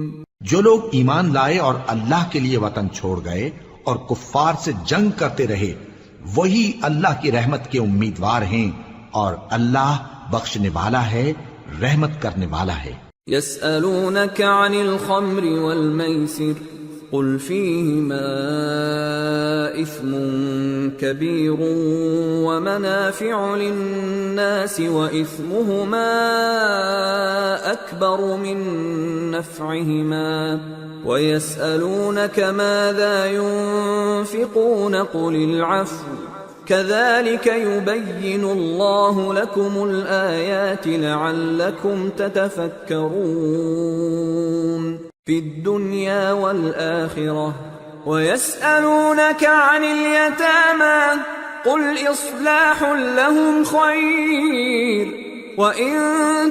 [SPEAKER 2] جو لوگ ایمان لائے اور اللہ کے لیے وطن چھوڑ گئے اور کفار سے جنگ کرتے رہے وہی اللہ کی رحمت کے امیدوار ہیں، اور اللہ بخشنے والا ہے، رحمت کرنے والا ہے۔
[SPEAKER 1] يسألونك عن الخمر والميسر قل فيهما إثم كبير ومنافع للناس وإثمهما أكبر من نفعهما ويسألونك ماذا ينفقون قل العفو كذلك يبين الله لكم الآيات لعلكم تتفكرون في الدنيا والآخرة ويسألونك عن اليتامى قل إصلاح لهم خير وإن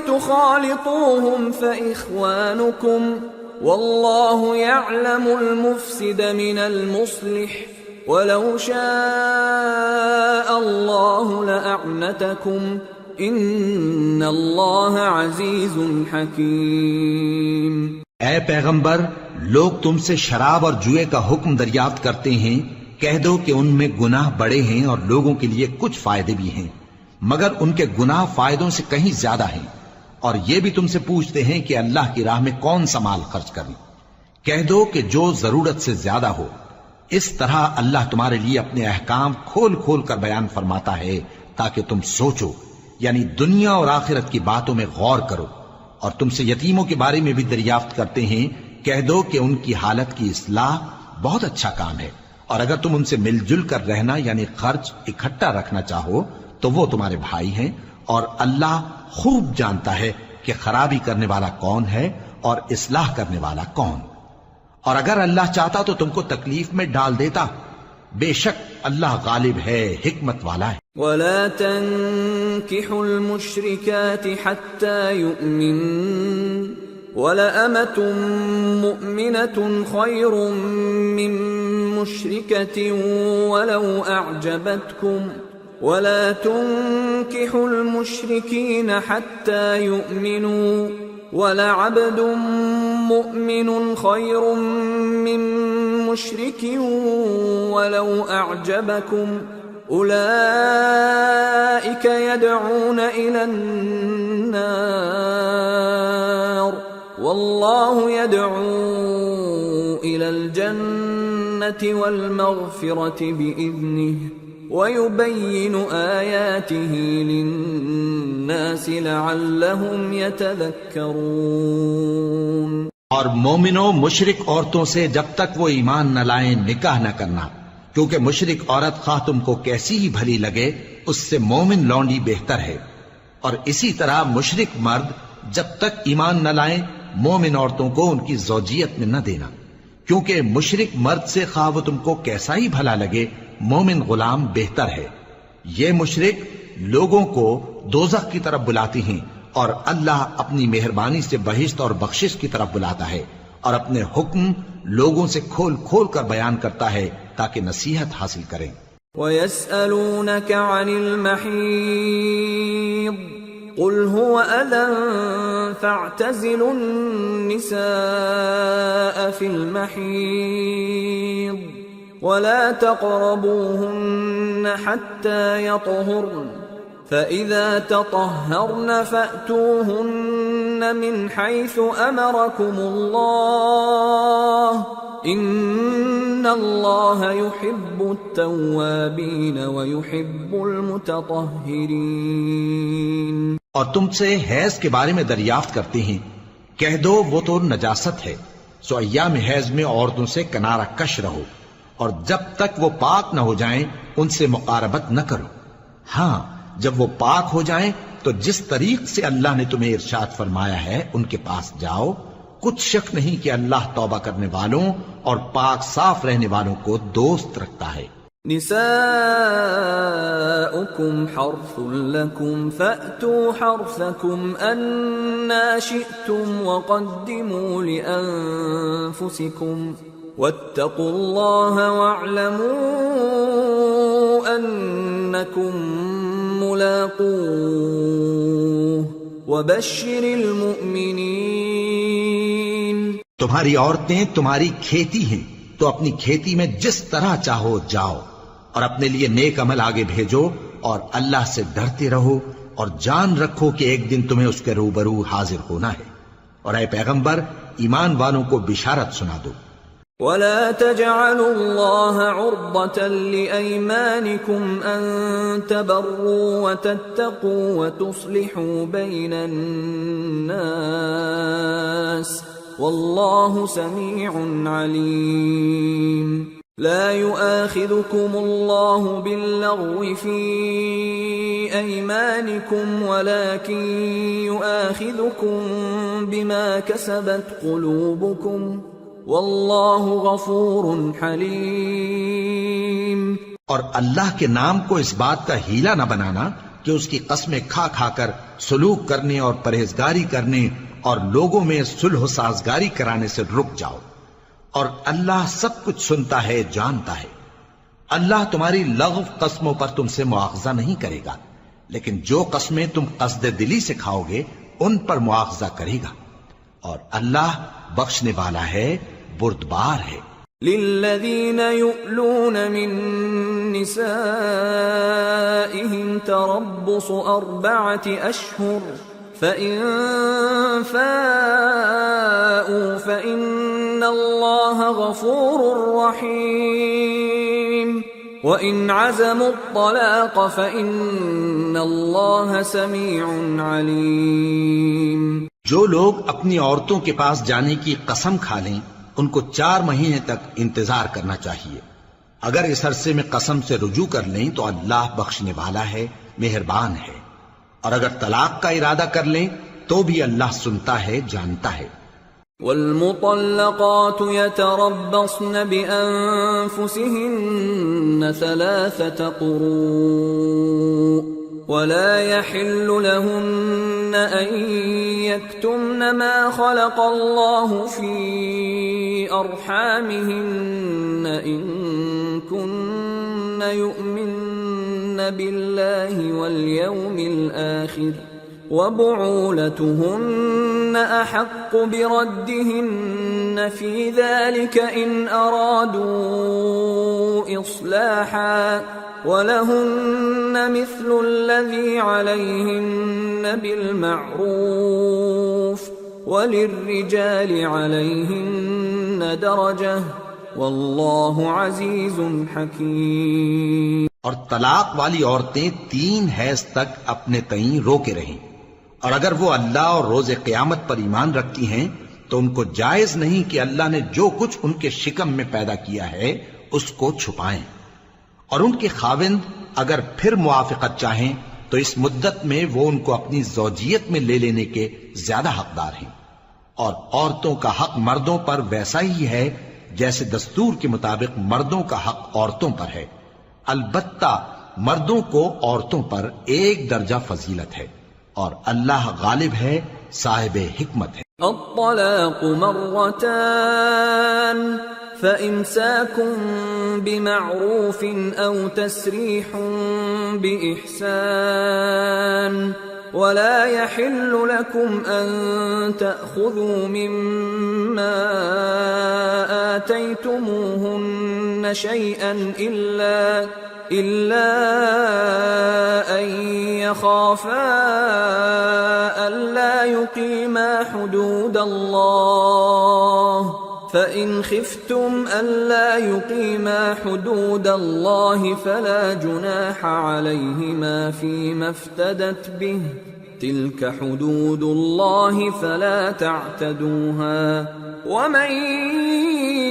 [SPEAKER 1] تخالطوهم فإخوانكم والله يعلم المفسد من المصلح وَلَوْ شَاءَ اللَّهُ لَأَعْنَتَكُمْ إِنَّ اللَّهَ عَزِيزٌ حَكِيمٌ۔
[SPEAKER 2] اے پیغمبر، لوگ تم سے شراب اور جوئے کا حکم دریافت کرتے ہیں، کہہ دو کہ ان میں گناہ بڑے ہیں اور لوگوں کے لیے کچھ فائدے بھی ہیں، مگر ان کے گناہ فائدوں سے کہیں زیادہ ہیں، اور یہ بھی تم سے پوچھتے ہیں کہ اللہ کی راہ میں کون سا مال خرچ کریں، کہہ دو کہ جو ضرورت سے زیادہ ہو۔ اس طرح اللہ تمہارے لیے اپنے احکام کھول کھول کر بیان فرماتا ہے تاکہ تم سوچو، یعنی دنیا اور آخرت کی باتوں میں غور کرو۔ اور تم سے یتیموں کے بارے میں بھی دریافت کرتے ہیں، کہہ دو کہ ان کی حالت کی اصلاح بہت اچھا کام ہے، اور اگر تم ان سے مل جل کر رہنا یعنی خرچ اکٹھا رکھنا چاہو تو وہ تمہارے بھائی ہیں، اور اللہ خوب جانتا ہے کہ خرابی کرنے والا کون ہے اور اصلاح کرنے والا کون. اور اگر اللہ چاہتا تو تم کو تکلیف میں ڈال دیتا، بے شک اللہ غالب ہے، حکمت والا ہے.
[SPEAKER 1] ولا تنكحوا المشركات حتى يؤمنن ولأمة مؤمنة خير من مشركة ولو أعجبتكم ولا تنكحوا المشركين حتى يؤمنوا ولعبد مؤمن خير من مشرك ولو أعجبكم أولئك يدعون إلى النار والله يدعو إلى الجنة والمغفرة بإذنه وَيُبَيِّنُ آيَاتِهِ لِلنَّاسِ لَعَلَّهُمْ يَتَذَكَّرُونَ.
[SPEAKER 2] اور مومنوں مشرک عورتوں سے جب تک وہ ایمان نہ لائیں نکاح نہ کرنا، کیونکہ مشرک عورت خواہ تم کو کیسی ہی بھلی لگے اس سے مومن لونڈی بہتر ہے. اور اسی طرح مشرک مرد جب تک ایمان نہ لائیں مومن عورتوں کو ان کی زوجیت میں نہ دینا، کیونکہ مشرک مرد سے خواہ وہ تم کو کیسا ہی بھلا لگے مومن غلام بہتر ہے. یہ مشرک لوگوں کو دوزخ کی طرف بلاتی ہیں، اور اللہ اپنی مہربانی سے بہشت اور بخشش کی طرف بلاتا ہے، اور اپنے حکم لوگوں سے کھول کھول کر بیان کرتا ہے تاکہ نصیحت حاصل کریں.
[SPEAKER 1] وَيَسْأَلُونَكَ عَنِ الْمَحِيضِ قُلْ هُوَ أَذًى فَاعْتَزِلُوا النِّسَاءَ فِي الْمَحِيضِ ولا تقربوهن حتى يطهرن فإذا تطهرن فأتوهن من حيث أمركم الله إن الله يحب التوابين ويحب المتطهرين.
[SPEAKER 2] اور تم سے حیض کے بارے میں دریافت کرتے ہیں، کہہ دو وہ تو نجاست ہے، سو ایام حیض میں عورتوں سے کنارہ کش رہو، اور جب تک وہ پاک نہ ہو جائیں ان سے مقاربت نہ کرو. ہاں جب وہ پاک ہو جائیں تو جس طریق سے اللہ نے تمہیں ارشاد فرمایا ہے ان کے پاس جاؤ. کچھ شک نہیں کہ اللہ توبہ کرنے والوں اور پاک صاف رہنے والوں کو دوست رکھتا ہے.
[SPEAKER 1] نساؤكم حرث لكم فأتوا حرثكم أنا شئتم وقدموا لأنفسكم واتقوا الله واعلموا أنكم ملاقوه وبشر المؤمنين.
[SPEAKER 2] تمہاری عورتیں تمہاری کھیتی ہیں تو اپنی کھیتی میں جس طرح چاہو جاؤ، اور اپنے لیے نیک عمل آگے بھیجو، اور اللہ سے ڈرتے رہو، اور جان رکھو کہ ایک دن تمہیں اس کے روبرو حاضر ہونا ہے. اور اے پیغمبر ایمان والوں کو بشارت سنا دو.
[SPEAKER 1] ولا تجعلوا الله عرضة لأيمانكم أن تبروا وتتقوا وتصلحوا بين الناس والله سميع عليم. لا يؤاخذكم الله باللغو في أيمانكم ولكن يؤاخذكم بما كسبت قلوبكم واللہ غفور حلیم.
[SPEAKER 2] اور اللہ کے نام کو اس بات کا ہیلا نہ بنانا کہ اس کی قسمیں کھا کھا کر سلوک کرنے اور پرہیزگاری کرنے اور لوگوں میں صلح و سازگاری کرانے سے رک جاؤ. اور اللہ سب کچھ سنتا ہے، جانتا ہے. اللہ تمہاری لغو قسموں پر تم سے مواخذہ نہیں کرے گا، لیکن جو قسمیں تم قصد دلی سے کھاؤ گے ان پر مواخذہ کرے گا. اور اللہ بخشنے والا ہے، بردبار ہے.
[SPEAKER 1] للذین یؤلون من نسائهم تربص 4 أشهر فإن فاءوا فإن الله غفور رحيم وإن عزموا الطلاق فإن الله سميع عليم.
[SPEAKER 2] جو لوگ اپنی عورتوں کے پاس جانے کی قسم کھا لیں ان کو 4 مہینے تک انتظار کرنا چاہیے. اگر اس عرصے میں قسم سے رجوع کر لیں تو اللہ بخشنے والا ہے، مہربان ہے. اور اگر طلاق کا ارادہ کر لیں تو بھی اللہ سنتا ہے، جانتا ہے.
[SPEAKER 1] والمطلقات يتربصن بأنفسهن 3 قروء ولا يحل لهن أن يكتمن ما خلق الله في أرحامهن إن كن يؤمن بالله واليوم الآخر وبعولتهن أحق بردهن في ذلك إن أرادوا إصلاحا وَلَهُنَّ مِثْلُ الَّذِي عَلَيْهِنَّ بِالْمَعْرُوفِ وَلِلرِّجَالِ عَلَيْهِنَّ دَرَجَةٌ وَاللَّهُ عَزِيزٌ حَكِيمٌ.
[SPEAKER 2] اور طلاق والی عورتیں 3 حیض تک اپنے تئیں روکے رہیں، اور اگر وہ اللہ اور روز قیامت پر ایمان رکھتی ہیں تو ان کو جائز نہیں کہ اللہ نے جو کچھ ان کے شکم میں پیدا کیا ہے اس کو چھپائیں. اور ان کے خاوند اگر پھر موافقت چاہیں تو اس مدت میں وہ ان کو اپنی زوجیت میں لے لینے کے زیادہ حقدار ہیں. اور عورتوں کا حق مردوں پر ویسا ہی ہے جیسے دستور کے مطابق مردوں کا حق عورتوں پر ہے. البتہ مردوں کو عورتوں پر 1 درجہ فضیلت ہے، اور اللہ غالب ہے، صاحب حکمت ہے.
[SPEAKER 1] الطلاق مرتان فإمساك بمعروف أو تسريح بإحسان ولا يحل لكم أن تأخذوا مما آتيتموهن شيئا إلا أن يخافا ألا يقيما حدود الله فإن خفتم ألا يقيما حدود الله فلا جناح عليهما فيما افتدت به تلك حدود الله فلا تعتدوها ومن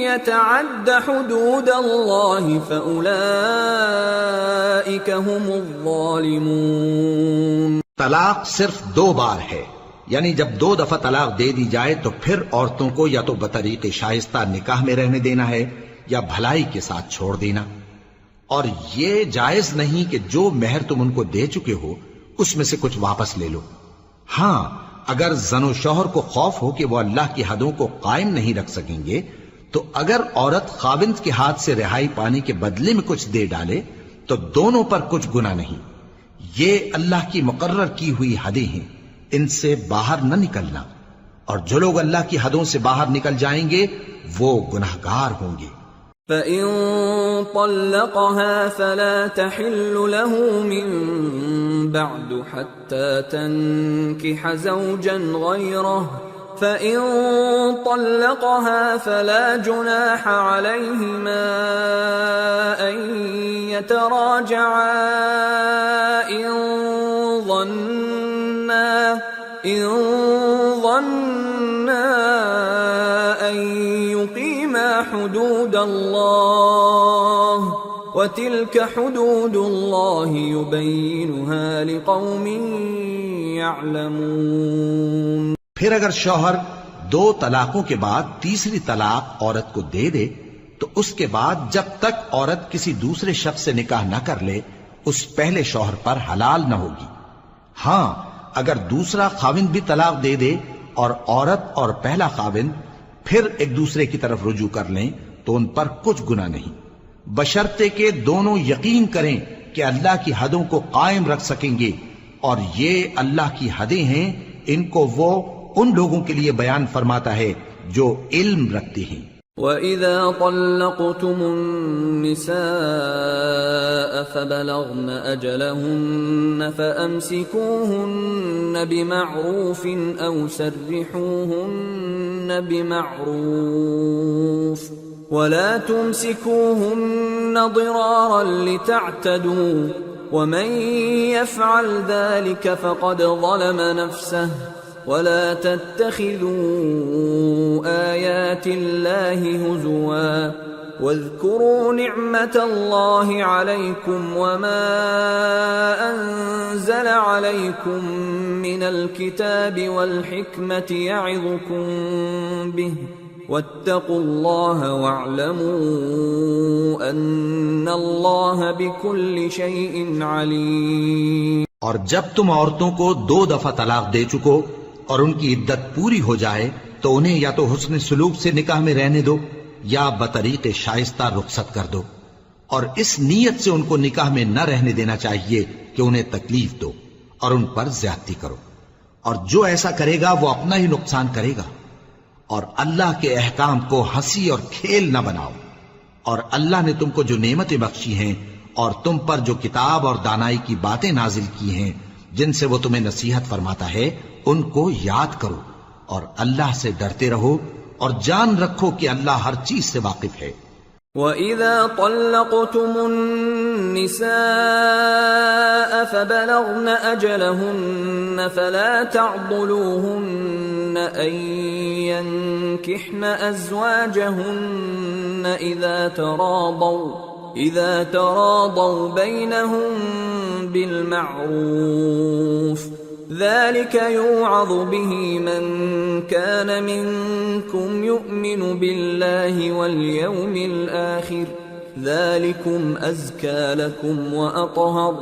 [SPEAKER 1] يتعد حدود الله فأولئك هم الظالمون.
[SPEAKER 2] طلاق صرف 2 بار ہے، یعنی جب 2 دفعہ طلاق دے دی جائے تو پھر عورتوں کو یا تو بطریق شائستہ نکاح میں رہنے دینا ہے یا بھلائی کے ساتھ چھوڑ دینا. اور یہ جائز نہیں کہ جو مہر تم ان کو دے چکے ہو اس میں سے کچھ واپس لے لو. ہاں اگر زن و شوہر کو خوف ہو کہ وہ اللہ کی حدوں کو قائم نہیں رکھ سکیں گے تو اگر عورت خاوند کے ہاتھ سے رہائی پانے کے بدلے میں کچھ دے ڈالے تو دونوں پر کچھ گناہ نہیں. یہ اللہ کی مقرر کی ہوئی حدیں ہیں، ان سے باہر نہ نکلنا، اور جو لوگ اللہ کی حدوں سے باہر نکل جائیں گے وہ گناہگار ہوں گے.
[SPEAKER 1] فَإِن طَلَّقَهَا فَلَا تَحِلُّ لَهُ مِن بَعْدُ حَتَّى تَنكِحَ زَوْجًا غَيْرَهُ فَإِن طَلَّقَهَا فَلَا جُنَاحَ عَلَيْهِمَا أَن يَتَرَاجَعَا إِن ظَنَّا أن يقيما حدود الله وتلك حدود الله يبينها لقوم يعلمون.
[SPEAKER 2] پھر اگر شوہر 2 طلاقوں کے بعد تیسری طلاق عورت کو دے دے تو اس کے بعد جب تک عورت کسی دوسرے شخص سے نکاح نہ کر لے اس پہلے شوہر پر حلال نہ ہوگی. ہاں اگر دوسرا خاوند بھی طلاق دے دے اور عورت اور پہلا خاوند پھر ایک دوسرے کی طرف رجوع کر لیں تو ان پر کچھ گناہ نہیں، بشرطے کہ دونوں یقین کریں کہ اللہ کی حدوں کو قائم رکھ سکیں گے، اور یہ اللہ کی حدیں ہیں، ان کو وہ ان لوگوں کے لیے بیان فرماتا ہے جو علم رکھتے ہیں.
[SPEAKER 1] وَإِذَا طَلَّقْتُمُ النِّسَاءَ فَبَلَغْنَ أَجَلَهُنَّ فَأَمْسِكُوهُنَّ بِمَعْرُوفٍ أَوْ سَرِّحُوهُنَّ بِمَعْرُوفٍ وَلَا تُمْسِكُوهُنَّ ضِرَارًا لِتَعْتَدُوا وَمَنْ يَفْعَلْ ذَلِكَ فَقَدْ ظَلَمَ نَفْسَهُ وَلَا تَتَّخِذُوا آيَاتِ اللَّهِ هُزُوًا واذكروا نعمة الله عليكم وما أنزل عليكم من الكتاب والحكمة يعظكم به واتقوا الله واعلموا أن الله بكل شيء عليم.
[SPEAKER 2] اور جب تم عورتوں کو 2 دفعہ طلاق دے چکو اور ان کی عدت پوری ہو جائے تو انہیں یا تو حسن سلوک سے نکاح میں رہنے دو یا بطریق شائستہ رخصت کر دو، اور اس نیت سے ان کو نکاح میں نہ رہنے دینا چاہیے کہ انہیں تکلیف دو اور ان پر زیادتی کرو، اور جو ایسا کرے گا وہ اپنا ہی نقصان کرے گا. اور اللہ کے احکام کو ہنسی اور کھیل نہ بناؤ، اور اللہ نے تم کو جو نعمتیں بخشی ہیں اور تم پر جو کتاب اور دانائی کی باتیں نازل کی ہیں جن سے وہ تمہیں نصیحت فرماتا ہے ان کو یاد کرو، اور اللہ سے ڈرتے رہو اور جان رکھو کہ اللہ ہر چیز سے واقف ہے.
[SPEAKER 1] وَإِذَا طَلَّقْتُمُ النِّسَاءَ فَبَلَغْنَ أَجَلَهُنَّ فَلَا تَعْضُلُوهُنَّ أَن يَنكِحْنَ أَزْوَاجَهُنَّ إِذَا تَرَاضَوْا بَيْنَهُم بِالْمَعْرُوفِ ذلك يوعظ به من كان منكم يؤمن بالله واليوم الآخر ذلكم أزكى لكم وأطهر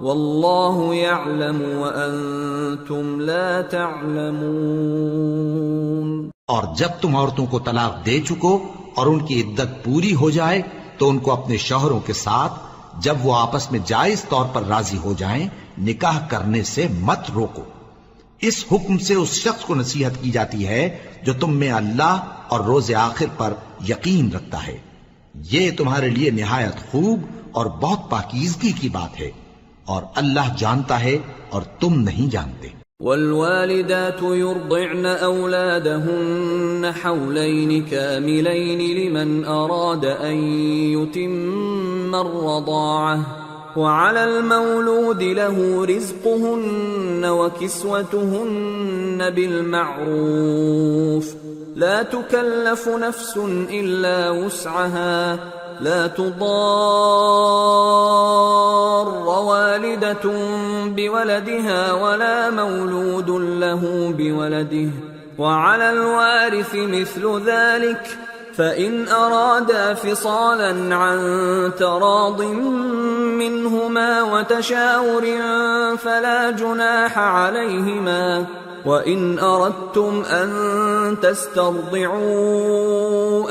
[SPEAKER 1] والله يعلم وأنتم لا تعلمون.
[SPEAKER 2] اور جب تم عورتوں کو طلاق دے چکو اور ان کی عدت پوری ہو جائے تو ان کو اپنے شوہروں کے ساتھ جب وہ آپس میں جائز طور پر راضی ہو جائیں نکاح کرنے سے مت روکو. اس حکم سے اس شخص کو نصیحت کی جاتی ہے جو تم میں اللہ اور روز آخر پر یقین رکھتا ہے. یہ تمہارے لیے نہایت خوب اور بہت پاکیزگی کی بات ہے، اور اللہ جانتا ہے اور تم نہیں جانتے.
[SPEAKER 1] والوالدات يرضعن أولادهن حولين كاملين لمن أراد أن يتم الرضاعة وعلى المولود له رزقهن وكسوتهن بالمعروف لا تكلف نفس إلا وسعها لا تضار والدة بولدها ولا مولود له بولده وعلى الوارث مثل ذلك فإن أرادا فصالا عن تراض منهما وتشاور فلا جناح عليهما وإن أردتم أن تسترضعوا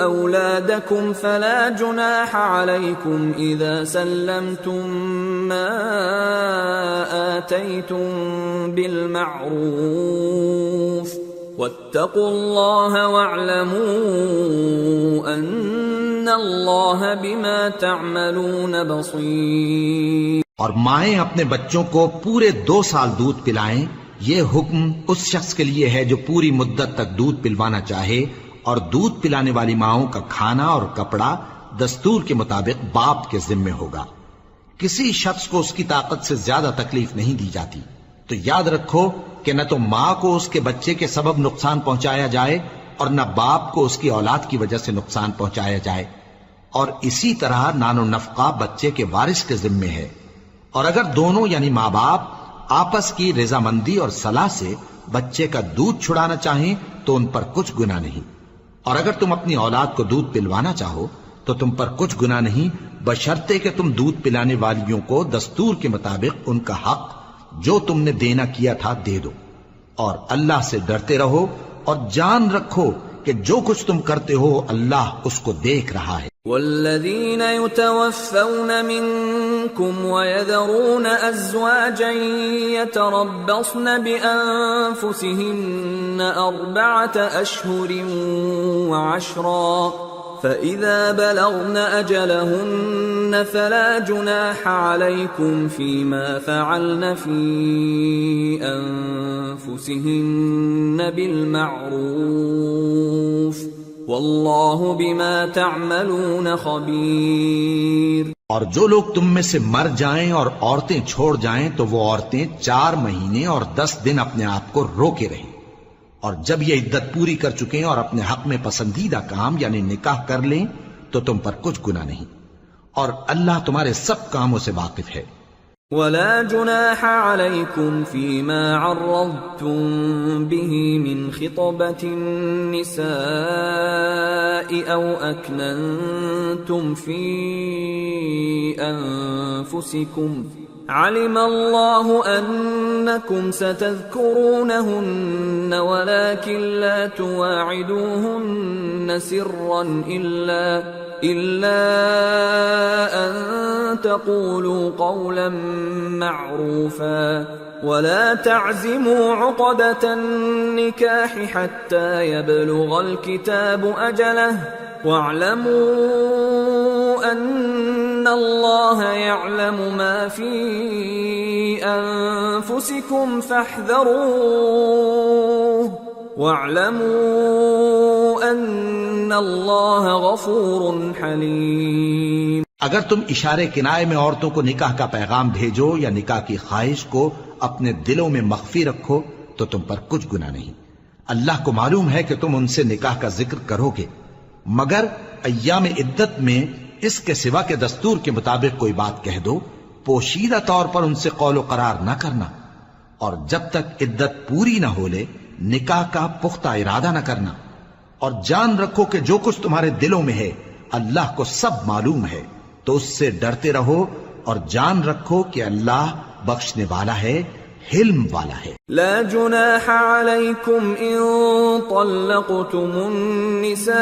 [SPEAKER 1] أولادكم فلا جناح عليكم إذا سلمتم ما آتيتم بالمعروف واتقوا الله واعلموا أن الله بما تعملون بصير.
[SPEAKER 2] اور مائیں اپنے بچوں کو پورے 2 سال دودھ پلائیں، یہ حکم اس شخص کے لیے ہے جو پوری مدت تک دودھ پلوانا چاہے، اور دودھ پلانے والی ماؤں کا کھانا اور کپڑا دستور کے مطابق باپ کے ذمے ہوگا. کسی شخص کو اس کی طاقت سے زیادہ تکلیف نہیں دی جاتی. تو یاد رکھو کہ نہ تو ماں کو اس کے بچے کے سبب نقصان پہنچایا جائے اور نہ باپ کو اس کی اولاد کی وجہ سے نقصان پہنچایا جائے، اور اسی طرح نان و نفقہ بچے کے وارث کے ذمے ہے. اور اگر دونوں یعنی ماں باپ آپس کی رضامندی اور صلاح سے بچے کا دودھ چھڑانا چاہیں تو ان پر کچھ گناہ نہیں، اور اگر تم اپنی اولاد کو دودھ پلوانا چاہو تو تم پر کچھ گناہ نہیں، بشرطے کہ تم دودھ پلانے والیوں کو دستور کے مطابق ان کا حق جو تم نے دینا کیا تھا دے دو. اور اللہ سے ڈرتے رہو اور جان رکھو کہ جو کچھ تم کرتے ہو اللہ اس کو دیکھ رہا ہے.
[SPEAKER 1] والذین یتوفون منکم ویذرون ازواجا یتربصن بانفسهن 4 اشہر وعشرا فإذا بلغن أجلهن فلا جناح عليكم فيما فعلن في أنفسهن بالمعروف والله بما تعملون خبير.
[SPEAKER 2] اور جو لوگ تم میں سے مر جائیں اور عورتیں چھوڑ جائیں تو وہ عورتیں 4 مہینے اور 10 دن اپنے آپ کو روکے رہیں، اور جب یہ عدت پوری کر چکیں اور اپنے حق میں پسندیدہ کام یعنی نکاح کر لیں تو تم پر کچھ گناہ نہیں، اور اللہ تمہارے سب کاموں سے واقف ہے۔
[SPEAKER 1] ولا جناح عليكم فيما عرضتم به من خطبة النساء أو أكننتم في أنفسكم علم الله أنكم ستذكرونهن ولكن لا تواعدوهن سرا إلا أن تقولوا قولا معروفا ولا تعزموا عقدة النكاح حتى يبلغ الكتاب أجله واعلموا أن الله يعلم ما في أنفسكم فاحذروه واعلموا أن الله غفور حليم۔
[SPEAKER 2] اگر تم اشارے کنائے میں عورتوں کو نکاح کا پیغام بھیجو یا نکاح کی خواہش کو اپنے دلوں میں مخفی رکھو تو تم پر کچھ گناہ نہیں۔ اللہ کو معلوم ہے کہ تم ان سے نکاح کا ذکر کرو گے، مگر ایام عدت میں اس کے سوا کے دستور کے مطابق کوئی بات کہہ دو، پوشیدہ طور پر ان سے قول و قرار نہ کرنا، اور جب تک عدت پوری نہ ہو لے نکاح کا پختہ ارادہ نہ کرنا، اور جان رکھو کہ جو کچھ تمہارے دلوں میں ہے اللہ کو سب معلوم ہے، تو اس سے ڈرتے رہو اور جان رکھو کہ اللہ بخشنے والا ہے، حلم والا ہے۔
[SPEAKER 1] لا جناح عليكم إن طلقتم النساء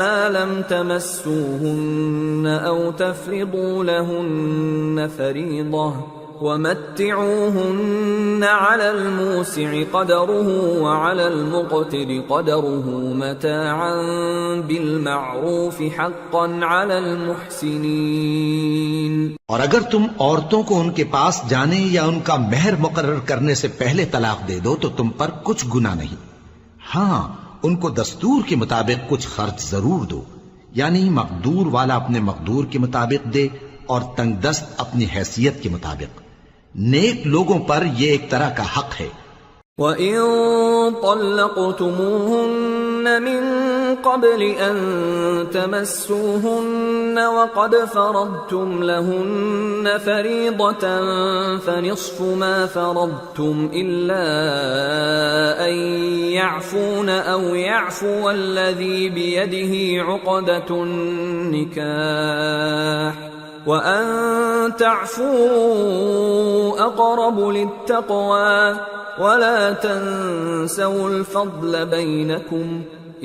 [SPEAKER 1] ما لم تمسوهن أو تفرضوا لهن فريضة ومتعوهن على الموسع قدره وعلى المقتر قدره متاعا بالمعروف حقا على المحسنين۔
[SPEAKER 2] اور اگر تم عورتوں کو ان کے پاس جانے یا ان کا مہر مقرر کرنے سے پہلے طلاق دے دو تو تم پر کچھ گناہ نہیں، ہاں ان کو دستور کے مطابق کچھ خرچ ضرور دو، یعنی مقدور والا اپنے مقدور کے مطابق دے اور تنگ دست اپنی حیثیت کے مطابق۔ نیک لوگوں پر یہ ایک طرح کا حق ہے۔
[SPEAKER 1] وَإِن طَلَّقْتُمُوهُنَّ مِن قَبْلِ أَن تَمَسُّوهُنَّ وَقَدْ فَرَضْتُمْ لَهُنَّ فَرِيضَةً فَنِصْفُ مَا فَرَضْتُمْ إِلَّا أَن يَعْفُونَ أَوْ يَعْفُوَ الَّذِي بِيَدِهِ عُقْدَةُ النِّكَاحِ وَأَن تَعْفُوا أَقْرَبُ لِلتَّقْوَى وَلَا تَنسَوُا الْفَضْلَ بَيْنَكُمْ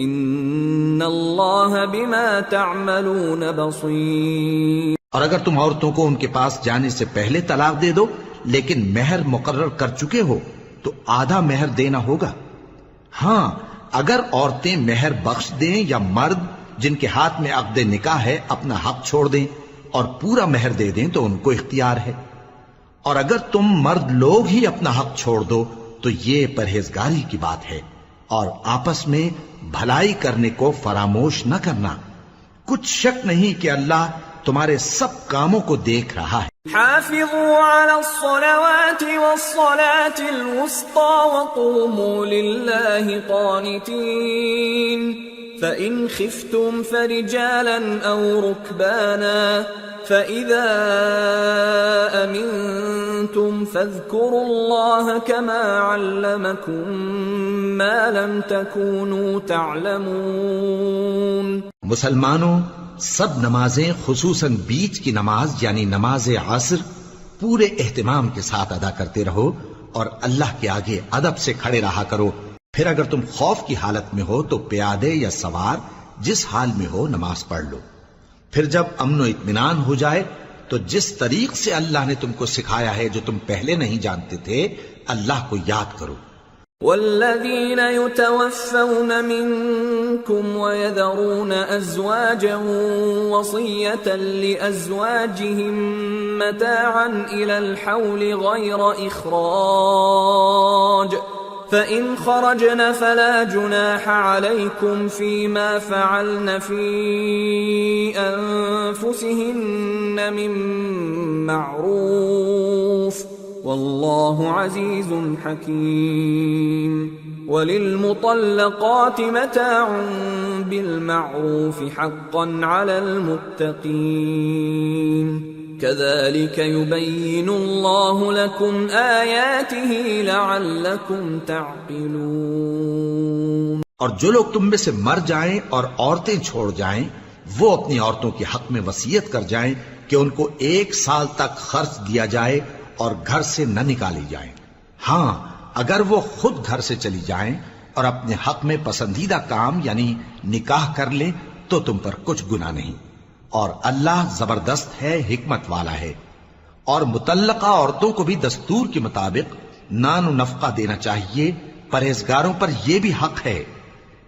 [SPEAKER 1] إِنَّ اللَّهَ بِمَا تَعْمَلُونَ بَصِيرٌ۔
[SPEAKER 2] اور اگر تم عورتوں کو ان کے پاس جانے سے پہلے طلاق دے دو لیکن مہر مقرر کر چکے ہو تو آدھا مہر دینا ہوگا۔ ہاں اگر عورتیں مہر بخش دیں یا مرد جن کے ہاتھ میں عقد نکاح ہے اپنا حق چھوڑ دیں اور پورا مہر دے دیں تو ان کو اختیار ہے، اور اگر تم مرد لوگ ہی اپنا حق چھوڑ دو تو یہ پرہیزگاری کی بات ہے، اور آپس میں بھلائی کرنے کو فراموش نہ کرنا، کچھ شک نہیں کہ اللہ تمہارے سب کاموں کو دیکھ رہا ہے۔
[SPEAKER 1] حافظوا على الصلوات والصلاة الوسطى وقوموا لله قانتين فإن خفتم فرجالا أو ركبانا فإذا أمنتم فاذكروا الله كما علمكم ما لم تكونوا تعلمون۔
[SPEAKER 2] مسلمانوں سب نمازیں خصوصاً بیچ کی نماز یعنی نماز عصر پورے اہتمام کے ساتھ ادا کرتے رہو اور اللہ کے آگے ادب سے کھڑے رہا کرو، پھر اگر تم خوف کی حالت میں ہو تو پیادے یا سوار جس حال میں ہو نماز پڑھ لو، پھر جب امن و اطمینان ہو جائے تو جس طریق سے اللہ نے تم کو سکھایا ہے جو تم پہلے نہیں جانتے تھے اللہ کو یاد کرو۔
[SPEAKER 1] والذین یتوفون منکم ویذرون ازواجا وصیة لازواجهم متاعا الى الحول غیر اخراج فإن خرجن فلا جناح عليكم فيما فعلن في أنفسهن من معروف والله عزيز حكيم۔ وَلِلْمُطَلَّقَاتِ مَتَاعٌ بِالْمَعْرُوفِ حَقًّا عَلَى الْمُتَّقِينَ كَذَلِكَ يُبَيِّنُ اللَّهُ لَكُمْ آيَاتِهِ لَعَلَّكُمْ تَعْقِلُونَ۔
[SPEAKER 2] اور جو لوگ تم میں سے مر جائیں اور عورتیں چھوڑ جائیں، وہ اپنی عورتوں کے حق میں وصیت کر جائیں کہ ان کو 1 سال تک خرچ دیا جائے اور گھر سے نہ نکالی جائیں۔ ہاں، اگر وہ خود گھر سے چلی جائیں اور اپنے حق میں پسندیدہ کام یعنی نکاح کر لیں تو تم پر کچھ گناہ نہیں، اور اللہ زبردست ہے، حکمت والا ہے۔ اور مطلقہ عورتوں کو بھی دستور کے مطابق نان و نفقہ دینا چاہیے، پرہیزگاروں پر یہ بھی حق ہے۔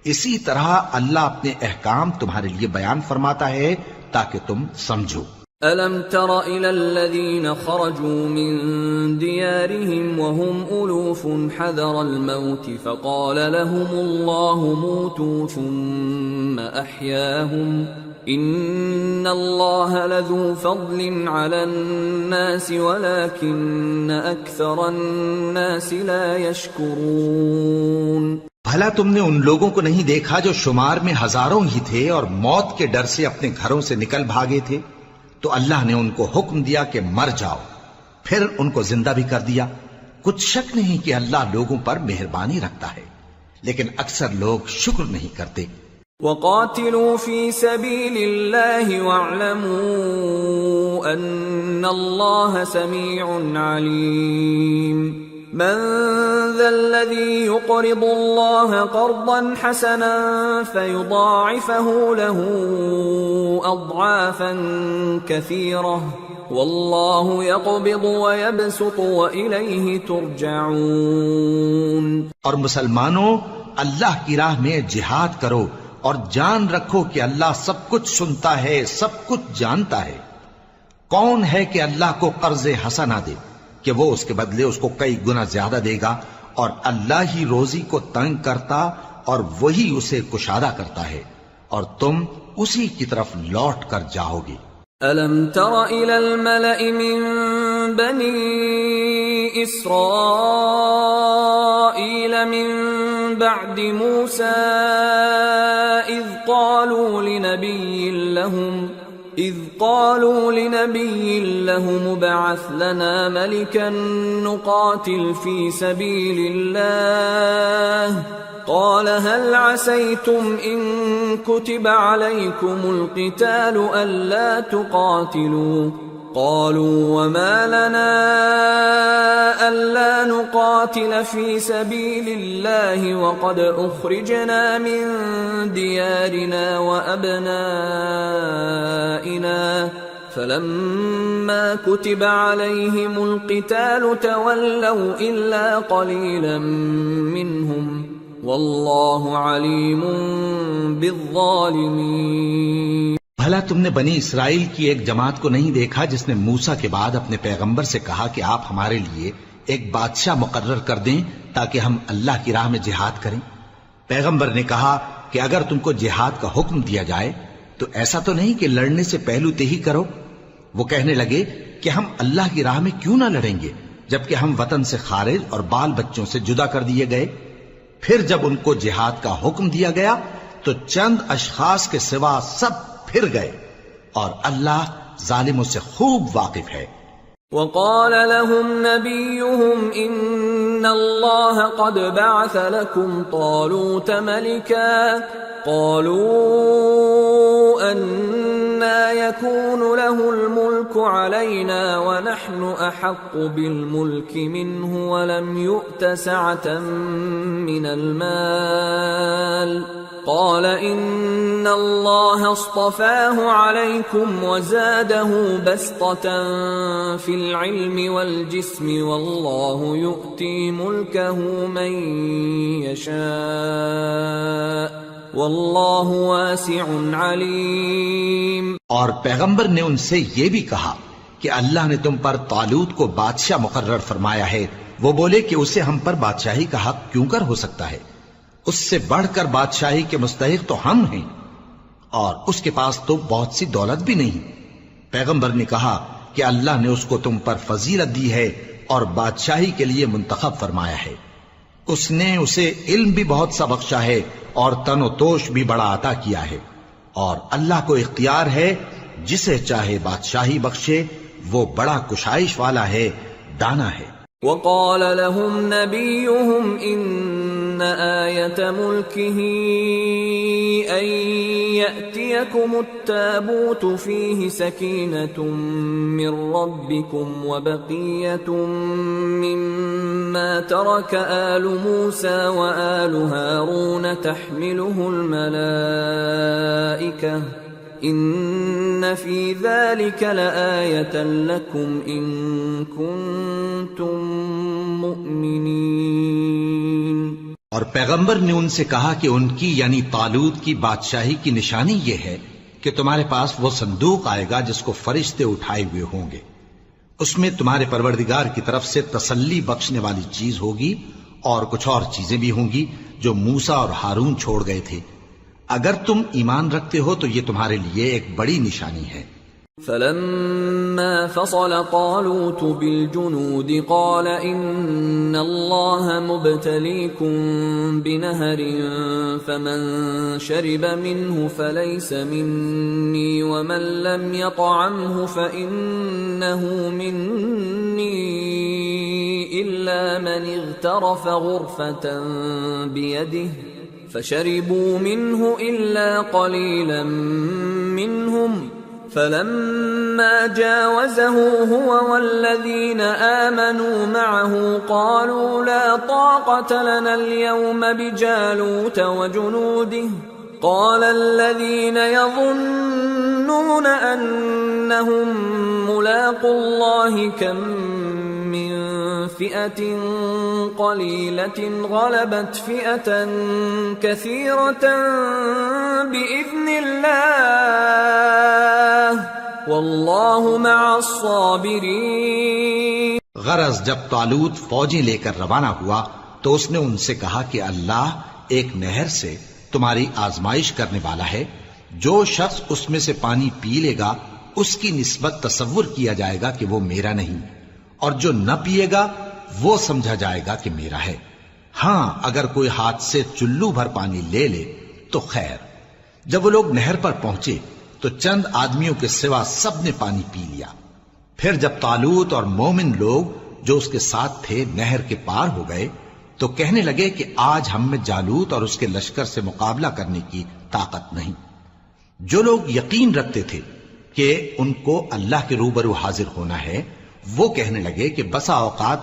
[SPEAKER 2] اسی طرح اللہ اپنے احکام تمہارے لیے بیان فرماتا ہے تاکہ تم سمجھو۔
[SPEAKER 1] أَلَمْ تَرَ إِلَى الَّذِينَ خَرَجُوا مِن دِيَارِهِمْ وَهُمْ أُلُوفٌ حَذَرَ الْمَوْتِ فَقَالَ لَهُمُ اللَّهُ مُوتُوا ثُمَّ أَحْيَاهُمْ إِنَّ اللَّهَ لَذُو فَضْلٍ عَلَى النَّاسِ وَلَكِنَّ أَكْثَرَ النَّاسِ لَا يَشْكُرُونَ۔
[SPEAKER 2] بھلا تم نے ان لوگوں کو نہیں دیکھا جو شمار میں ہزاروں ہی تھے اور موت کے ڈر سے اپنے گھروں سے نکل بھاگے تھے؟ تو اللہ نے ان کو حکم دیا کہ مر جاؤ، پھر ان کو زندہ بھی کر دیا۔ کچھ شک نہیں کہ اللہ لوگوں پر مہربانی رکھتا ہے، لیکن اکثر لوگ شکر نہیں کرتے۔
[SPEAKER 1] وَقَاتِلُوا فِي سَبِيلِ اللَّهِ وَاعْلَمُوا أَنَّ اللَّهَ سَمِيعٌ عَلِيمٌ۔ مَنْ ذَا الَّذِي يُقْرِضُ اللَّهَ قَرْضًا حَسَنًا فَيُضَاعِفَهُ لَهُ أَضْعَافًا كَثِيرَةً وَاللَّهُ يَقْبِضُ وَيَبْسُطُ وَإِلَيْهِ تُرْجَعُونَ۔
[SPEAKER 2] اور مسلمانوں، اللہ کی راہ میں جہاد کرو اور جان رکھو کہ اللہ سب کچھ سنتا ہے، سب کچھ جانتا ہے۔ کون ہے کہ اللہ کو قرض حسنہ دے کہ وہ اس کے بدلے اس کو کئی گنا زیادہ دے گا، اور اللہ ہی روزی کو تنگ کرتا اور وہی اسے کشادہ کرتا ہے، اور تم اسی کی طرف لوٹ کر جاؤ گے۔
[SPEAKER 1] أَلَمْ تَرَ إِلَى الْمَلَإِ مِن بَنِي إِسْرَائِيلَ مِن بَعْدِ مُوسَى إِذْ قَالُوا لِنَبِيٍّ لَّهُمُ ابْعَثْ لَنَا مَلِكًا نُقَاتِلْ فِي سَبِيلِ اللَّهِ قَالَ هَلْ عَسَيْتُمْ إِن كُتِبَ عَلَيْكُمُ الْقِتَالُ أَلَّا تُقَاتِلُوا قَالُوا وَمَا لَنَا أَلَّا نُقَاتِلَ فِي سَبِيلِ اللَّهِ وَقَدْ أُخْرِجْنَا مِن دِيَارِنَا وَأَبْنَائِنَا فَلَمَّا كُتِبَ عَلَيْهِمُ الْقِتَالُ تَوَلَّوْا إِلَّا قَلِيلًا مِّنْهُمْ وَاللَّهُ عَلِيمٌ بِالظَّالِمِينَ۔
[SPEAKER 2] بھلا تم نے بنی اسرائیل کی ایک جماعت کو نہیں دیکھا جس نے موسیٰ کے بعد اپنے پیغمبر سے کہا کہ آپ ہمارے لیے ایک بادشاہ مقرر کر دیں تاکہ ہم اللہ کی راہ میں جہاد کریں؟ پیغمبر نے کہا کہ اگر تم کو جہاد کا حکم دیا جائے تو ایسا تو نہیں کہ لڑنے سے پہلو تہی کرو۔ وہ کہنے لگے کہ ہم اللہ کی راہ میں کیوں نہ لڑیں گے جبکہ ہم وطن سے خارج اور بال بچوں سے جدا کر دیے گئے۔ پھر جب ان کو جہاد کا حکم دیا گیا تو چند اشخاص کے سوا سب پھر گئے، اور اللہ ظالموں سے خوب واقف ہے۔
[SPEAKER 1] وقال لهم نبيهم إن الله قد بعث لكم طالوت ملكا قالوا أنى يكون له الملك علينا ونحن أحق بالملك منه ولم يؤت سعة من المال قال إن الله اصطفاه عليكم وزاده بسطة في العلم والجسم والله يؤتي ملكه من يشاء واللہ واسع علیم۔
[SPEAKER 2] اور پیغمبر نے ان سے یہ بھی کہا کہ اللہ نے تم پر طالوت کو بادشاہ مقرر فرمایا ہے۔ وہ بولے کہ اسے ہم پر بادشاہی کا حق کیوں کر ہو سکتا ہے؟ اس سے بڑھ کر بادشاہی کے مستحق تو ہم ہیں، اور اس کے پاس تو بہت سی دولت بھی نہیں۔ پیغمبر نے کہا کہ اللہ نے اس کو تم پر فضیلت دی ہے اور بادشاہی کے لیے منتخب فرمایا ہے۔ اس نے اسے علم بھی بہت سا بخشا ہے اور تن و توش بھی بڑا عطا کیا ہے، اور اللہ کو اختیار ہے جسے چاہے بادشاہی بخشے، وہ بڑا کشائش والا ہے، دانا ہے۔
[SPEAKER 1] وقال لهم نبيهم إن آية ملكه أن يأتيكم التابوت فيه سكينة من ربكم وبقية مما ترك آل موسى وآل هارون تحمله الملائكة ان فی ذلک لآیۃ لکم ان کنتم مؤمنین۔
[SPEAKER 2] اور پیغمبر نے ان سے کہا کہ ان کی یعنی طالوت کی بادشاہی کی نشانی یہ ہے کہ تمہارے پاس وہ صندوق آئے گا جس کو فرشتے اٹھائے ہوئے ہوں گے، اس میں تمہارے پروردگار کی طرف سے تسلی بخشنے والی چیز ہوگی اور کچھ اور چیزیں بھی ہوں گی جو موسیٰ اور ہارون چھوڑ گئے تھے۔ اگر تم ایمان رکھتے ہو تو یہ تمہارے لیے ایک بڑی نشانی ہے۔
[SPEAKER 1] فلما فصل طالوت بالجنود قال ان الله مبتليكم بنهر فمن شرب منه فليس مني ومن لم يطعمه فإنه مني إلا من اغترف غرفة بيده فشربوا منه إلا قليلا منهم فلما جاوزه هو والذين آمنوا معه قالوا لا طاقة لنا اليوم بجالوت وجنوده قال الذين يظنون أنهم ملاقو الله كم من فئة قليلة غلبت فئة كثيرة بإذن الله والله مع الصابرين۔
[SPEAKER 2] غرض جب طالوت فوجیں لے کر روانہ ہوا تو اس نے ان سے کہا کہ اللہ ایک نہر سے تمہاری آزمائش کرنے والا ہے، جو شخص اس میں سے پانی پی لے گا اس کی نسبت تصور کیا جائے گا کہ وہ میرا نہیں، اور جو نہ پیے گا وہ سمجھا جائے گا کہ میرا ہے۔ ہاں اگر کوئی ہاتھ سے چلو بھر پانی لے لے تو خیر۔ جب وہ لوگ نہر پر پہنچے تو چند آدمیوں کے سوا سب نے پانی پی لیا۔ پھر جب طالوت اور مومن لوگ جو اس کے ساتھ تھے نہر کے پار ہو گئے تو کہنے لگے کہ آج ہم میں جالوت اور اس کے لشکر سے مقابلہ کرنے کی طاقت نہیں۔ جو لوگ یقین رکھتے تھے کہ ان کو اللہ کے روبرو حاضر ہونا ہے، وہ کہنے لگے کہ بسا اوقات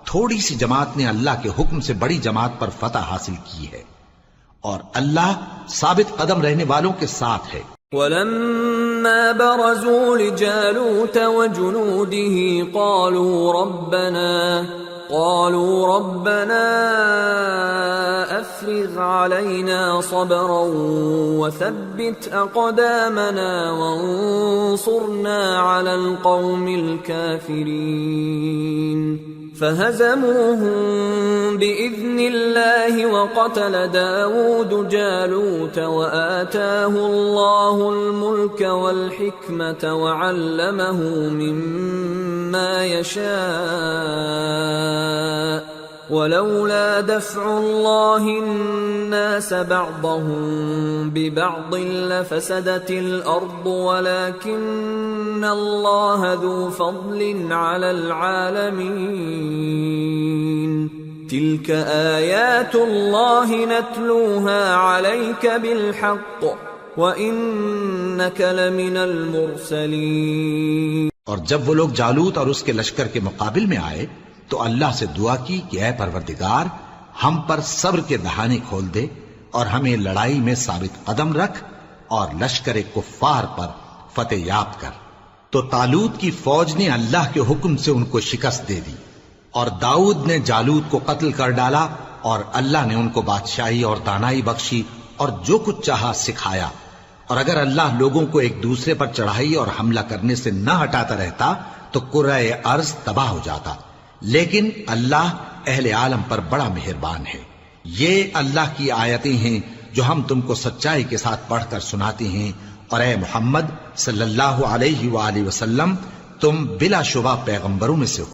[SPEAKER 2] تھوڑی سی جماعت نے اللہ کے حکم سے بڑی جماعت پر فتح حاصل کی ہے، اور اللہ ثابت قدم رہنے والوں کے ساتھ ہے۔
[SPEAKER 1] وَلَمَّا بَرَزُوا لِجَالُوتَ وَجُنُودِهِ قالوا ربنا افرغ علينا صبرا وثبت اقدامنا وانصرنا على القوم الكافرين فهزموهم بإذن الله وقتل داود جالوت وآتاه الله الملك والحكمة وعلمه مما يشاء ولولا دفع الله الناس بعضهم ببعض لفسدت الأرض ولكن الله ذو فضل على العالمين تلك آيات الله نتلوها عليك بالحق وإنك لمن المرسلين۔
[SPEAKER 2] اور جب وہ لوگ جالوت اور اس کے لشکر کے مقابل میں آئے تو اللہ سے دعا کی کہ اے پروردگار ہم پر صبر کے دہانے کھول دے اور ہمیں لڑائی میں ثابت قدم رکھ اور لشکر کفار پر فتح یاب کر۔ تو طالوت کی فوج نے اللہ کے حکم سے ان کو شکست دے دی، اور داؤد نے جالوت کو قتل کر ڈالا، اور اللہ نے ان کو بادشاہی اور دانائی بخشی اور جو کچھ چاہا سکھایا۔ اور اگر اللہ لوگوں کو ایک دوسرے پر چڑھائی اور حملہ کرنے سے نہ ہٹاتا رہتا تو کرۂ ارض تباہ ہو جاتا، لیکن اللہ اہل عالم پر بڑا مہربان ہے۔ یہ اللہ کی آیتیں ہیں جو ہم تم کو سچائی کے ساتھ پڑھ کر سناتے ہیں، اور اے محمد صلی اللہ علیہ وآلہ وسلم تم بلا شبہ پیغمبروں میں سے ہو۔